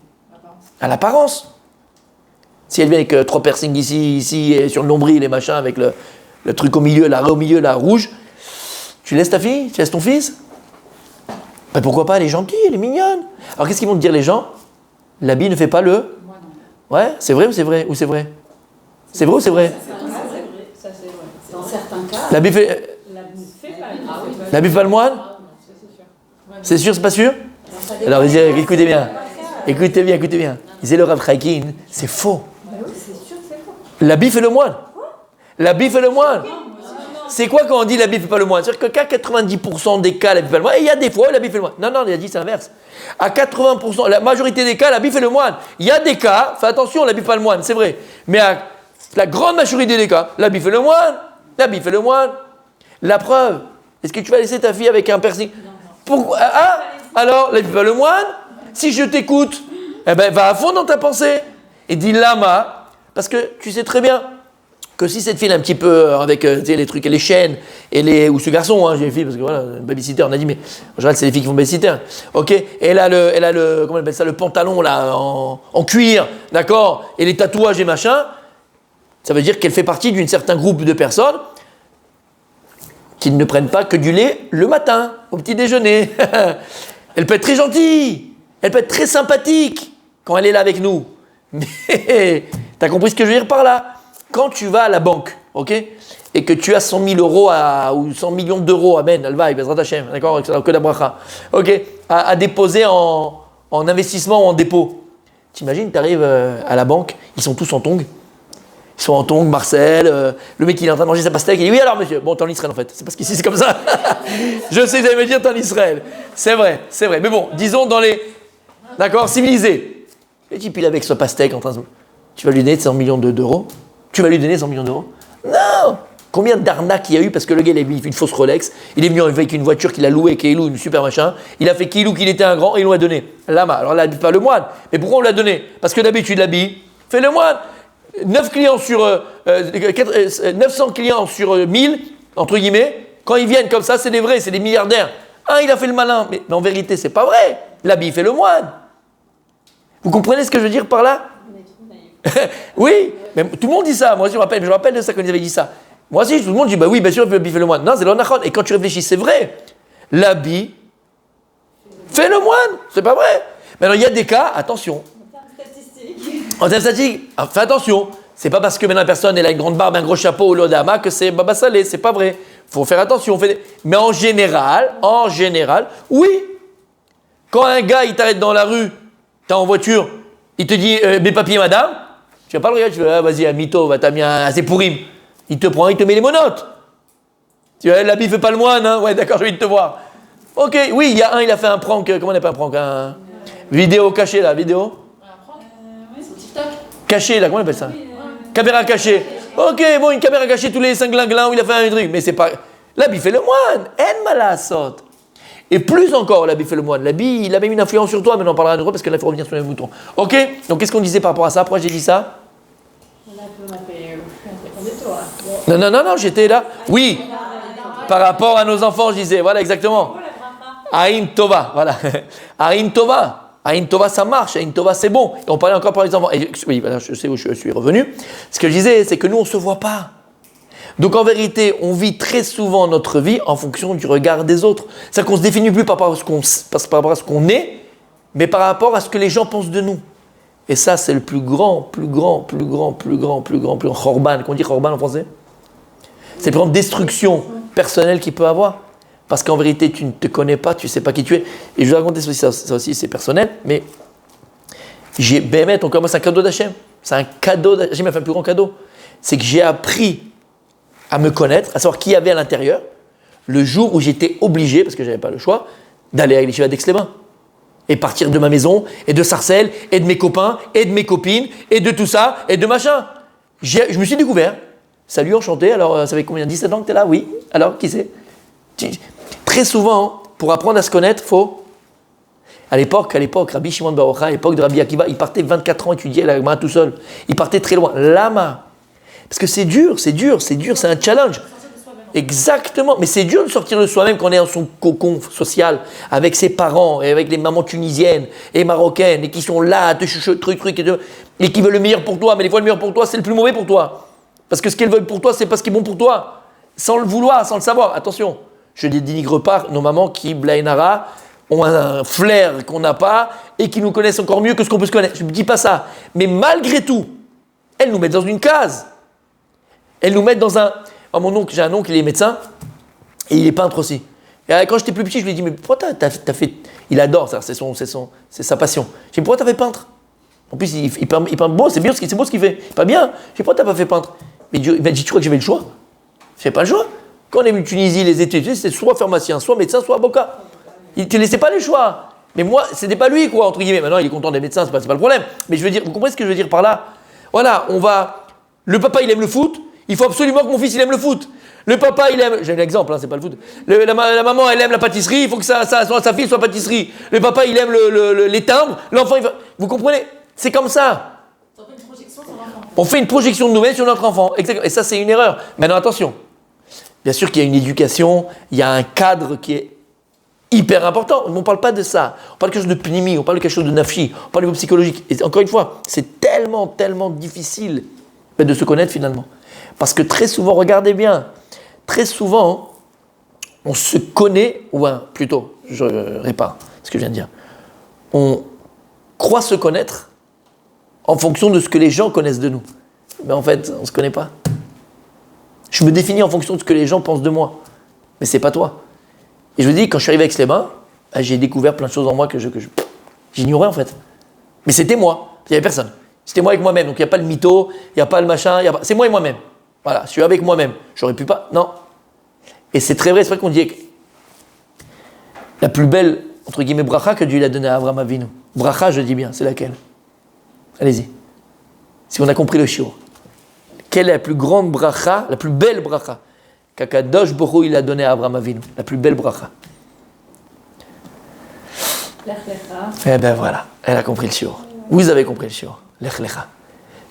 À l'apparence. Si elle vient avec 3 piercings ici, et sur le nombril, les machins, avec le truc au milieu, la raie au milieu, la rouge, tu laisses ta fille? Tu laisses ton fils? Ben pourquoi pas, elle est gentille, elle est mignonne. Alors qu'est-ce qu'ils vont te dire les gens? L'habit ne fait pas le... Ouais, c'est vrai ou c'est vrai? Ou c'est vrai? C'est vrai ou c'est vrai? Ça, c'est vrai. Dans certains cas. L'habit fait pas le moine? C'est sûr, c'est pas sûr? Alors, écoutez bien. Écoutez bien. Il disait le Rav Chaikin, c'est faux. L'habit fait le moine. L'habit fait le moine. C'est quoi quand on dit l'habit fait pas le moine? C'est-à-dire que qu'à 90% des cas, l'habit fait le moine. Et il y a des fois où l'habit fait le moine. Non, il a dit c'est l'inverse. À 80%, la majorité des cas, l'habit fait le moine. Il y a des cas, fais attention, l'habit fait pas le moine, c'est vrai. Mais à la grande majorité des cas, l'habit fait le moine. L'habit fait le moine. La preuve, est-ce que tu vas laisser ta fille avec un piercing? Pourquoi? Ah, alors, l'habit fait pas le moine. Si je t'écoute, eh ben, va à fond dans ta pensée. Et dis lama, parce que tu sais très bien que si cette fille un petit peu avec les trucs et les chaînes ou ce garçon, hein, j'ai une fille parce que voilà, une babysitter, on a dit mais en général c'est les filles qui font babysitter, ok, et elle a le comment on appelle ça, le pantalon là en cuir, d'accord, et les tatouages et machin, ça veut dire qu'elle fait partie d'un certain groupe de personnes qui ne prennent pas que du lait le matin au petit déjeuner. Elle peut être très gentille, elle peut être très sympathique quand elle est là avec nous, mais t'as compris ce que je veux dire par là? Quand tu vas à la banque, ok, et et que tu as 100 000 euros ou 100 millions d'euros, amen, alva, Bezrat Hashem, d'accord, que la bracha, ok, à déposer en investissement ou en dépôt. T'imagines, tu arrives à la banque, ils sont tous en tongs. Ils sont en tongs, Marcel, le mec il est en train de manger sa pastèque, il dit oui alors monsieur, bon t'es en Israël en fait, c'est parce qu'ici c'est comme ça. Je sais que vous allez me dire t'es en Israël. C'est vrai, mais bon, disons dans les, d'accord, civilisés. Le type il est avec sa pastèque en train de... Tu vas lui donner 100 millions d'euros? Tu vas lui donner 100 millions d'euros? Non! Combien d'arnaques il y a eu parce que le gars il a mis une fausse Rolex, il est venu avec une voiture qu'il a louée, Keilou, une super machin, il a fait Keilou qu'il était un grand et il nous l'a donné. Lama, alors là, pas le moine, mais pourquoi on l'a donné? Parce que d'habitude l'habille, fait le moine. 900 clients sur 1000, entre guillemets, quand ils viennent comme ça, c'est des vrais, c'est des milliardaires. Il a fait le malin, mais en vérité, c'est pas vrai. L'habit fait le moine. Vous comprenez ce que je veux dire par là? Oui, mais tout le monde dit ça. Moi aussi, je me rappelle de ça quand ils avaient dit ça. Moi aussi, tout le monde dit, bah oui, bien sûr, l'habit fait le moine. Non, c'est l'onachon. Et quand tu réfléchis, c'est vrai. L'habit fait le moine. C'est pas vrai. Maintenant, il y a des cas, attention. En termes statistiques, fais attention. C'est pas parce que maintenant la personne elle a une grande barbe, un gros chapeau ou l'odama que c'est baba salé. C'est pas vrai. Faut faire attention. Mais en général, oui. Quand un gars il t'arrête dans la rue, t'es en voiture, il te dit mes papiers madame, tu vas pas le regarder, tu vas vas-y, un mytho, t'as mis un assez pourrim. Il te prend, il te met les monotes. Tu vois, l'habit fait pas le moine, hein. Ouais, d'accord, j'ai envie de te voir. Ok, oui, il a fait un prank, comment on appelle un prank, vidéo cachée là, vidéo. Caché là, comment on appelle ça? Caméra cachée. Ok, bon, une caméra cachée tous les 5 glinglins où il a fait un truc, mais c'est pas. L'habit fait le moine, en malasot. Et plus encore, l'habit fait le moine. L'habit, il a même une influence sur toi, mais on en parlera une fois parce qu'il faut revenir sur les moutons. Ok? Donc qu'est-ce qu'on disait par rapport à ça? Pourquoi j'ai dit ça? Non, j'étais là. Oui, par rapport à nos enfants, je disais, voilà, exactement. Aïn Tova, voilà. Aïn Tova, ça marche. Aïn Tova, c'est bon. Et on parlait encore par les enfants. Et, oui, voilà, je sais où je suis revenu. Ce que je disais, c'est que nous, on ne se voit pas. Donc en vérité, on vit très souvent notre vie en fonction du regard des autres. C'est-à-dire qu'on ne se définit plus par rapport à ce qu'on est, mais par rapport à ce que les gens pensent de nous. Et ça, c'est le plus grand khorban. Qu'on dit khorban en français? C'est la plus grande destruction personnelle qu'il peut avoir. Parce qu'en vérité, tu ne te connais pas, tu ne sais pas qui tu es. Et je vais raconter ça aussi, c'est personnel, mais on commence un cadeau d'Hachem. C'est un cadeau d'Hachem. J'ai même fait un plus grand cadeau. C'est que j'ai appris à me connaître, à savoir qui y avait à l'intérieur, le jour où j'étais obligé, parce que je n'avais pas le choix, d'aller à l'Yeshiva d'Aix-les-Bains. Et partir de ma maison, et de Sarcelles, et de mes copains, et de mes copines, et de tout ça, et de machin. Je me suis découvert. Salut, enchanté. Alors, ça fait combien? 17 ans que tu es là? Oui. Alors, qui c'est? Très souvent, pour apprendre à se connaître, faut... À l'époque, Rabbi Shimon Bar Yochai, à l'époque de Rabbi Akiva, il partait 24 ans étudier la Gemara tout seul. Il partait très loin. Lama. Parce que c'est dur, c'est un challenge. Exactement, mais c'est dur de sortir de soi-même quand on est dans son cocon social, avec ses parents, et avec les mamans tunisiennes et marocaines, et qui sont là, te chuchotent, et qui veulent le meilleur pour toi, mais des fois le meilleur pour toi, c'est le plus mauvais pour toi. Parce que ce qu'elles veulent pour toi, c'est pas ce qui est bon pour toi. Sans le vouloir, sans le savoir. Attention, je ne dénigre pas nos mamans qui, Blainara, ont un flair qu'on n'a pas, et qui nous connaissent encore mieux que ce qu'on peut se connaître. Je ne dis pas ça. Mais malgré tout, elles nous mettent dans une case. Elles nous mettent dans un... Oh, mon oncle, j'ai un oncle, il est médecin, et il est peintre aussi. Et quand j'étais plus petit, je lui ai dit, mais pourquoi t'as fait... Il adore ça, c'est sa passion. J'ai dit, pourquoi t'as fait peintre? En plus, il peint beau, c'est beau ce qu'il fait. Pas bien. J'ai dit, pourquoi t'as pas fait peintre? Mais il m'a dit, tu crois que j'avais le choix? J'avais pas le choix. Quand on est venu en Tunisie, les études, c'était soit pharmacien, soit médecin, soit avocat. Il ne te laissait pas les choix. Mais moi, c'était pas lui, quoi, entre guillemets. Maintenant, il est content d'être médecin, c'est pas le problème. Mais je veux dire, vous comprenez ce que je veux dire par là? Voilà, le papa, il aime le foot. Il faut absolument que mon fils il aime le foot. Le papa il aime, j'ai un exemple, c'est pas le foot. La maman elle aime la pâtisserie, il faut que sa fille soit pâtisserie. Le papa il aime les timbres, l'enfant il va... Vous comprenez? C'est comme ça. On fait une projection de nous-mêmes sur notre enfant. Exactement. Et ça c'est une erreur. Maintenant attention. Bien sûr qu'il y a une éducation, il y a un cadre qui est hyper important. On ne parle pas de ça. On parle de quelque chose de pnimi, on parle de quelque chose de nafshi, on parle de niveau psychologique. Et encore une fois, c'est tellement difficile de se connaître finalement. Parce que très souvent, regardez bien, très souvent, on se connaît, plutôt, je répare ce que je viens de dire, on croit se connaître en fonction de ce que les gens connaissent de nous. Mais en fait, on ne se connaît pas. Je me définis en fonction de ce que les gens pensent de moi. Mais c'est pas toi. Et je vous dis, quand je suis arrivé avec Sléma, j'ai découvert plein de choses en moi que j'ignorais en fait. Mais c'était moi, il n'y avait personne. C'était moi avec moi-même, donc il n'y a pas le mytho, il n'y a pas le machin, c'est moi et moi-même. Voilà, je suis avec moi-même. J'aurais pu pas, non. Et c'est très vrai, c'est vrai qu'on dit que la plus belle, entre guillemets, bracha que Dieu a donnée à Abraham Avinu. Bracha, je dis bien, c'est laquelle? Allez-y. Si on a compris le shiur. Quelle est la plus grande bracha, la plus belle bracha qu'Akadosh Borou il a donnée à Abraham Avinu? La plus belle bracha. Lech lecha. Eh ben voilà, elle a compris le shiur. Vous avez compris le shiur. Lech lecha.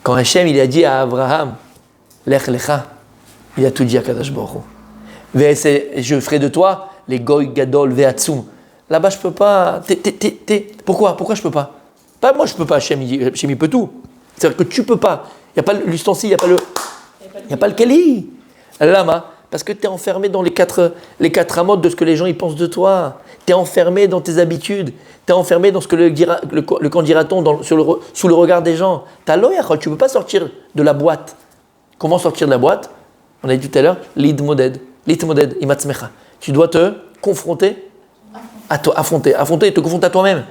Quand Hachem il a dit à Abraham, Lech lecha, il a tout dit à Akadosh Borou. Je ferai de toi les goy gadol ve'atzum. Là-bas je peux pas. Pourquoi je peux pas? Pas moi je peux pas. Hachem il peut tout. C'est-à-dire que tu peux pas. Il n'y a pas l'ustensile, il n'y a pas le keli. Lama, parce que tu es enfermé dans les quatre amotes de ce que les gens ils pensent de toi. Tu es enfermé dans tes habitudes. Tu es enfermé dans ce que le qu'en dira-t-on sous le regard des gens. Tu ne peux pas sortir de la boîte. Comment sortir de la boîte? On a dit tout à l'heure, l'idmoded, imatzmecha. Tu dois te confronter à toi, affronter et te confronter à toi-même.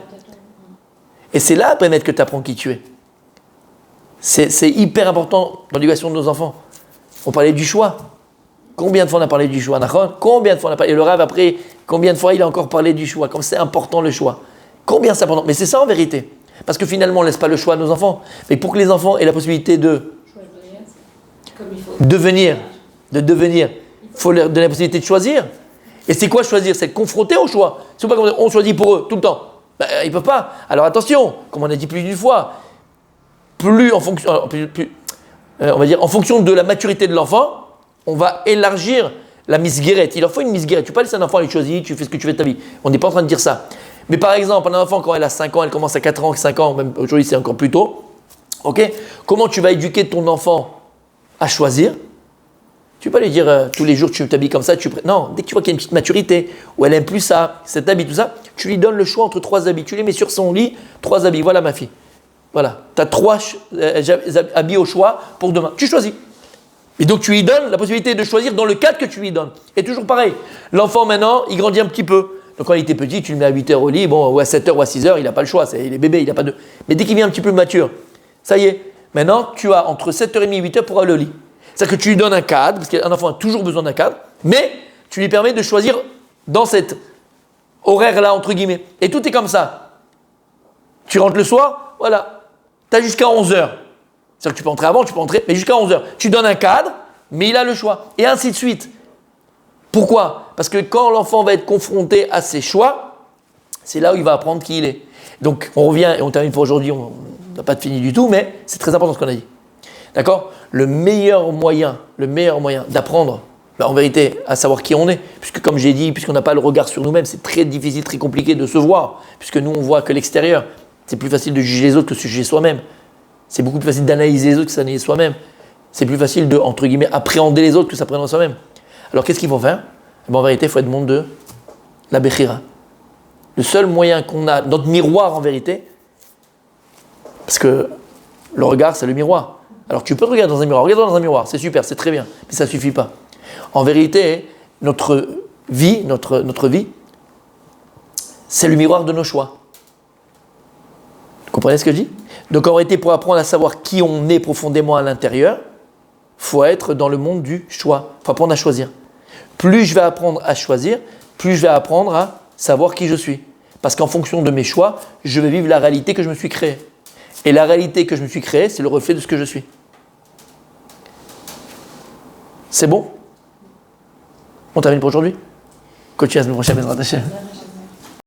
Et c'est là, Bémet, que tu apprends qui tu es. C'est hyper important dans l'éducation de nos enfants. On parlait du choix. Combien de fois on a parlé du choix? Combien de fois on a parlé? Et le Rav, après, combien de fois il a encore parlé du choix? Comme c'est important le choix. Combien c'est important? Mais c'est ça en vérité. Parce que finalement, on ne laisse pas le choix à nos enfants. Mais pour que les enfants aient la possibilité de devenir, il faut leur donner la possibilité de choisir. Et c'est quoi choisir? C'est de confronter au choix. C'est pas comme on choisit pour eux tout le temps. Ils ne peuvent pas. Alors attention, comme on a dit plus d'une fois, plus en fonction, on va dire en fonction de la maturité de l'enfant, on va élargir la misguérette. Il leur faut une misguérette. Tu peux pas laisser un enfant, il choisit, tu fais ce que tu veux de ta vie. On n'est pas en train de dire ça. Mais par exemple, un enfant, quand elle a 5 ans, elle commence à 4 ans, 5 ans, même aujourd'hui c'est encore plus tôt. Ok? Comment tu vas éduquer ton enfant à choisir? Tu peux pas lui dire tous les jours tu t'habilles comme ça, non, dès que tu vois qu'il y a une petite maturité, où elle aime plus ça, cet habit, tout ça, tu lui donnes le choix entre 3 habits. Tu les mets sur son lit, 3 habits. Voilà ma fille. Voilà, tu as 3 habits au choix pour demain. Tu choisis. Et donc tu lui donnes la possibilité de choisir dans le cadre que tu lui donnes. Et toujours pareil, l'enfant maintenant, il grandit un petit peu. Donc quand il était petit, tu le mets à 8h au lit, bon, ou à 7h ou à 6h, il n'a pas le choix, il est bébé, il n'a pas de... Mais dès qu'il vient un petit peu mature, ça y est, maintenant tu as entre 7h30 et 8h pour aller au lit. C'est-à-dire que tu lui donnes un cadre, parce qu'un enfant a toujours besoin d'un cadre, mais tu lui permets de choisir dans cet horaire-là, entre guillemets. Et tout est comme ça. Tu rentres le soir, voilà, tu as jusqu'à 11h. C'est-à-dire que tu peux entrer avant, tu peux entrer, mais jusqu'à 11h. Tu donnes un cadre, mais il a le choix. Et ainsi de suite. Pourquoi? Parce que quand l'enfant va être confronté à ses choix, c'est là où il va apprendre qui il est. Donc on revient, et on termine pour aujourd'hui, on n'a pas fini du tout, mais c'est très important ce qu'on a dit. D'accord? Le meilleur moyen d'apprendre, en vérité, à savoir qui on est, puisque comme j'ai dit, puisqu'on n'a pas le regard sur nous-mêmes, c'est très difficile, très compliqué de se voir, puisque nous on voit que l'extérieur, c'est plus facile de juger les autres que de se juger soi-même. C'est beaucoup plus facile d'analyser les autres que s'analyser soi-même. C'est plus facile de, entre guillemets, appréhender les autres que s'appréhender soi-même. Alors qu'est-ce qu'il faut faire? En vérité, il faut être monde de la Bechira. Le seul moyen qu'on a, notre miroir en vérité, parce que le regard c'est le miroir. Alors tu peux te regarder dans un miroir, regarde dans un miroir, c'est super, c'est très bien, mais ça ne suffit pas. En vérité, notre vie, c'est le miroir de nos choix. Vous comprenez ce que je dis? Donc en réalité, pour apprendre à savoir qui on est profondément à l'intérieur, il faut être dans le monde du choix. Il faut apprendre à choisir. Plus je vais apprendre à choisir, plus je vais apprendre à savoir qui je suis. Parce qu'en fonction de mes choix, je vais vivre la réalité que je me suis créée. Et la réalité que je me suis créée, c'est le reflet de ce que je suis. C'est bon? On termine pour aujourd'hui? Continue la semaine prochaine, Bezrat Hashem.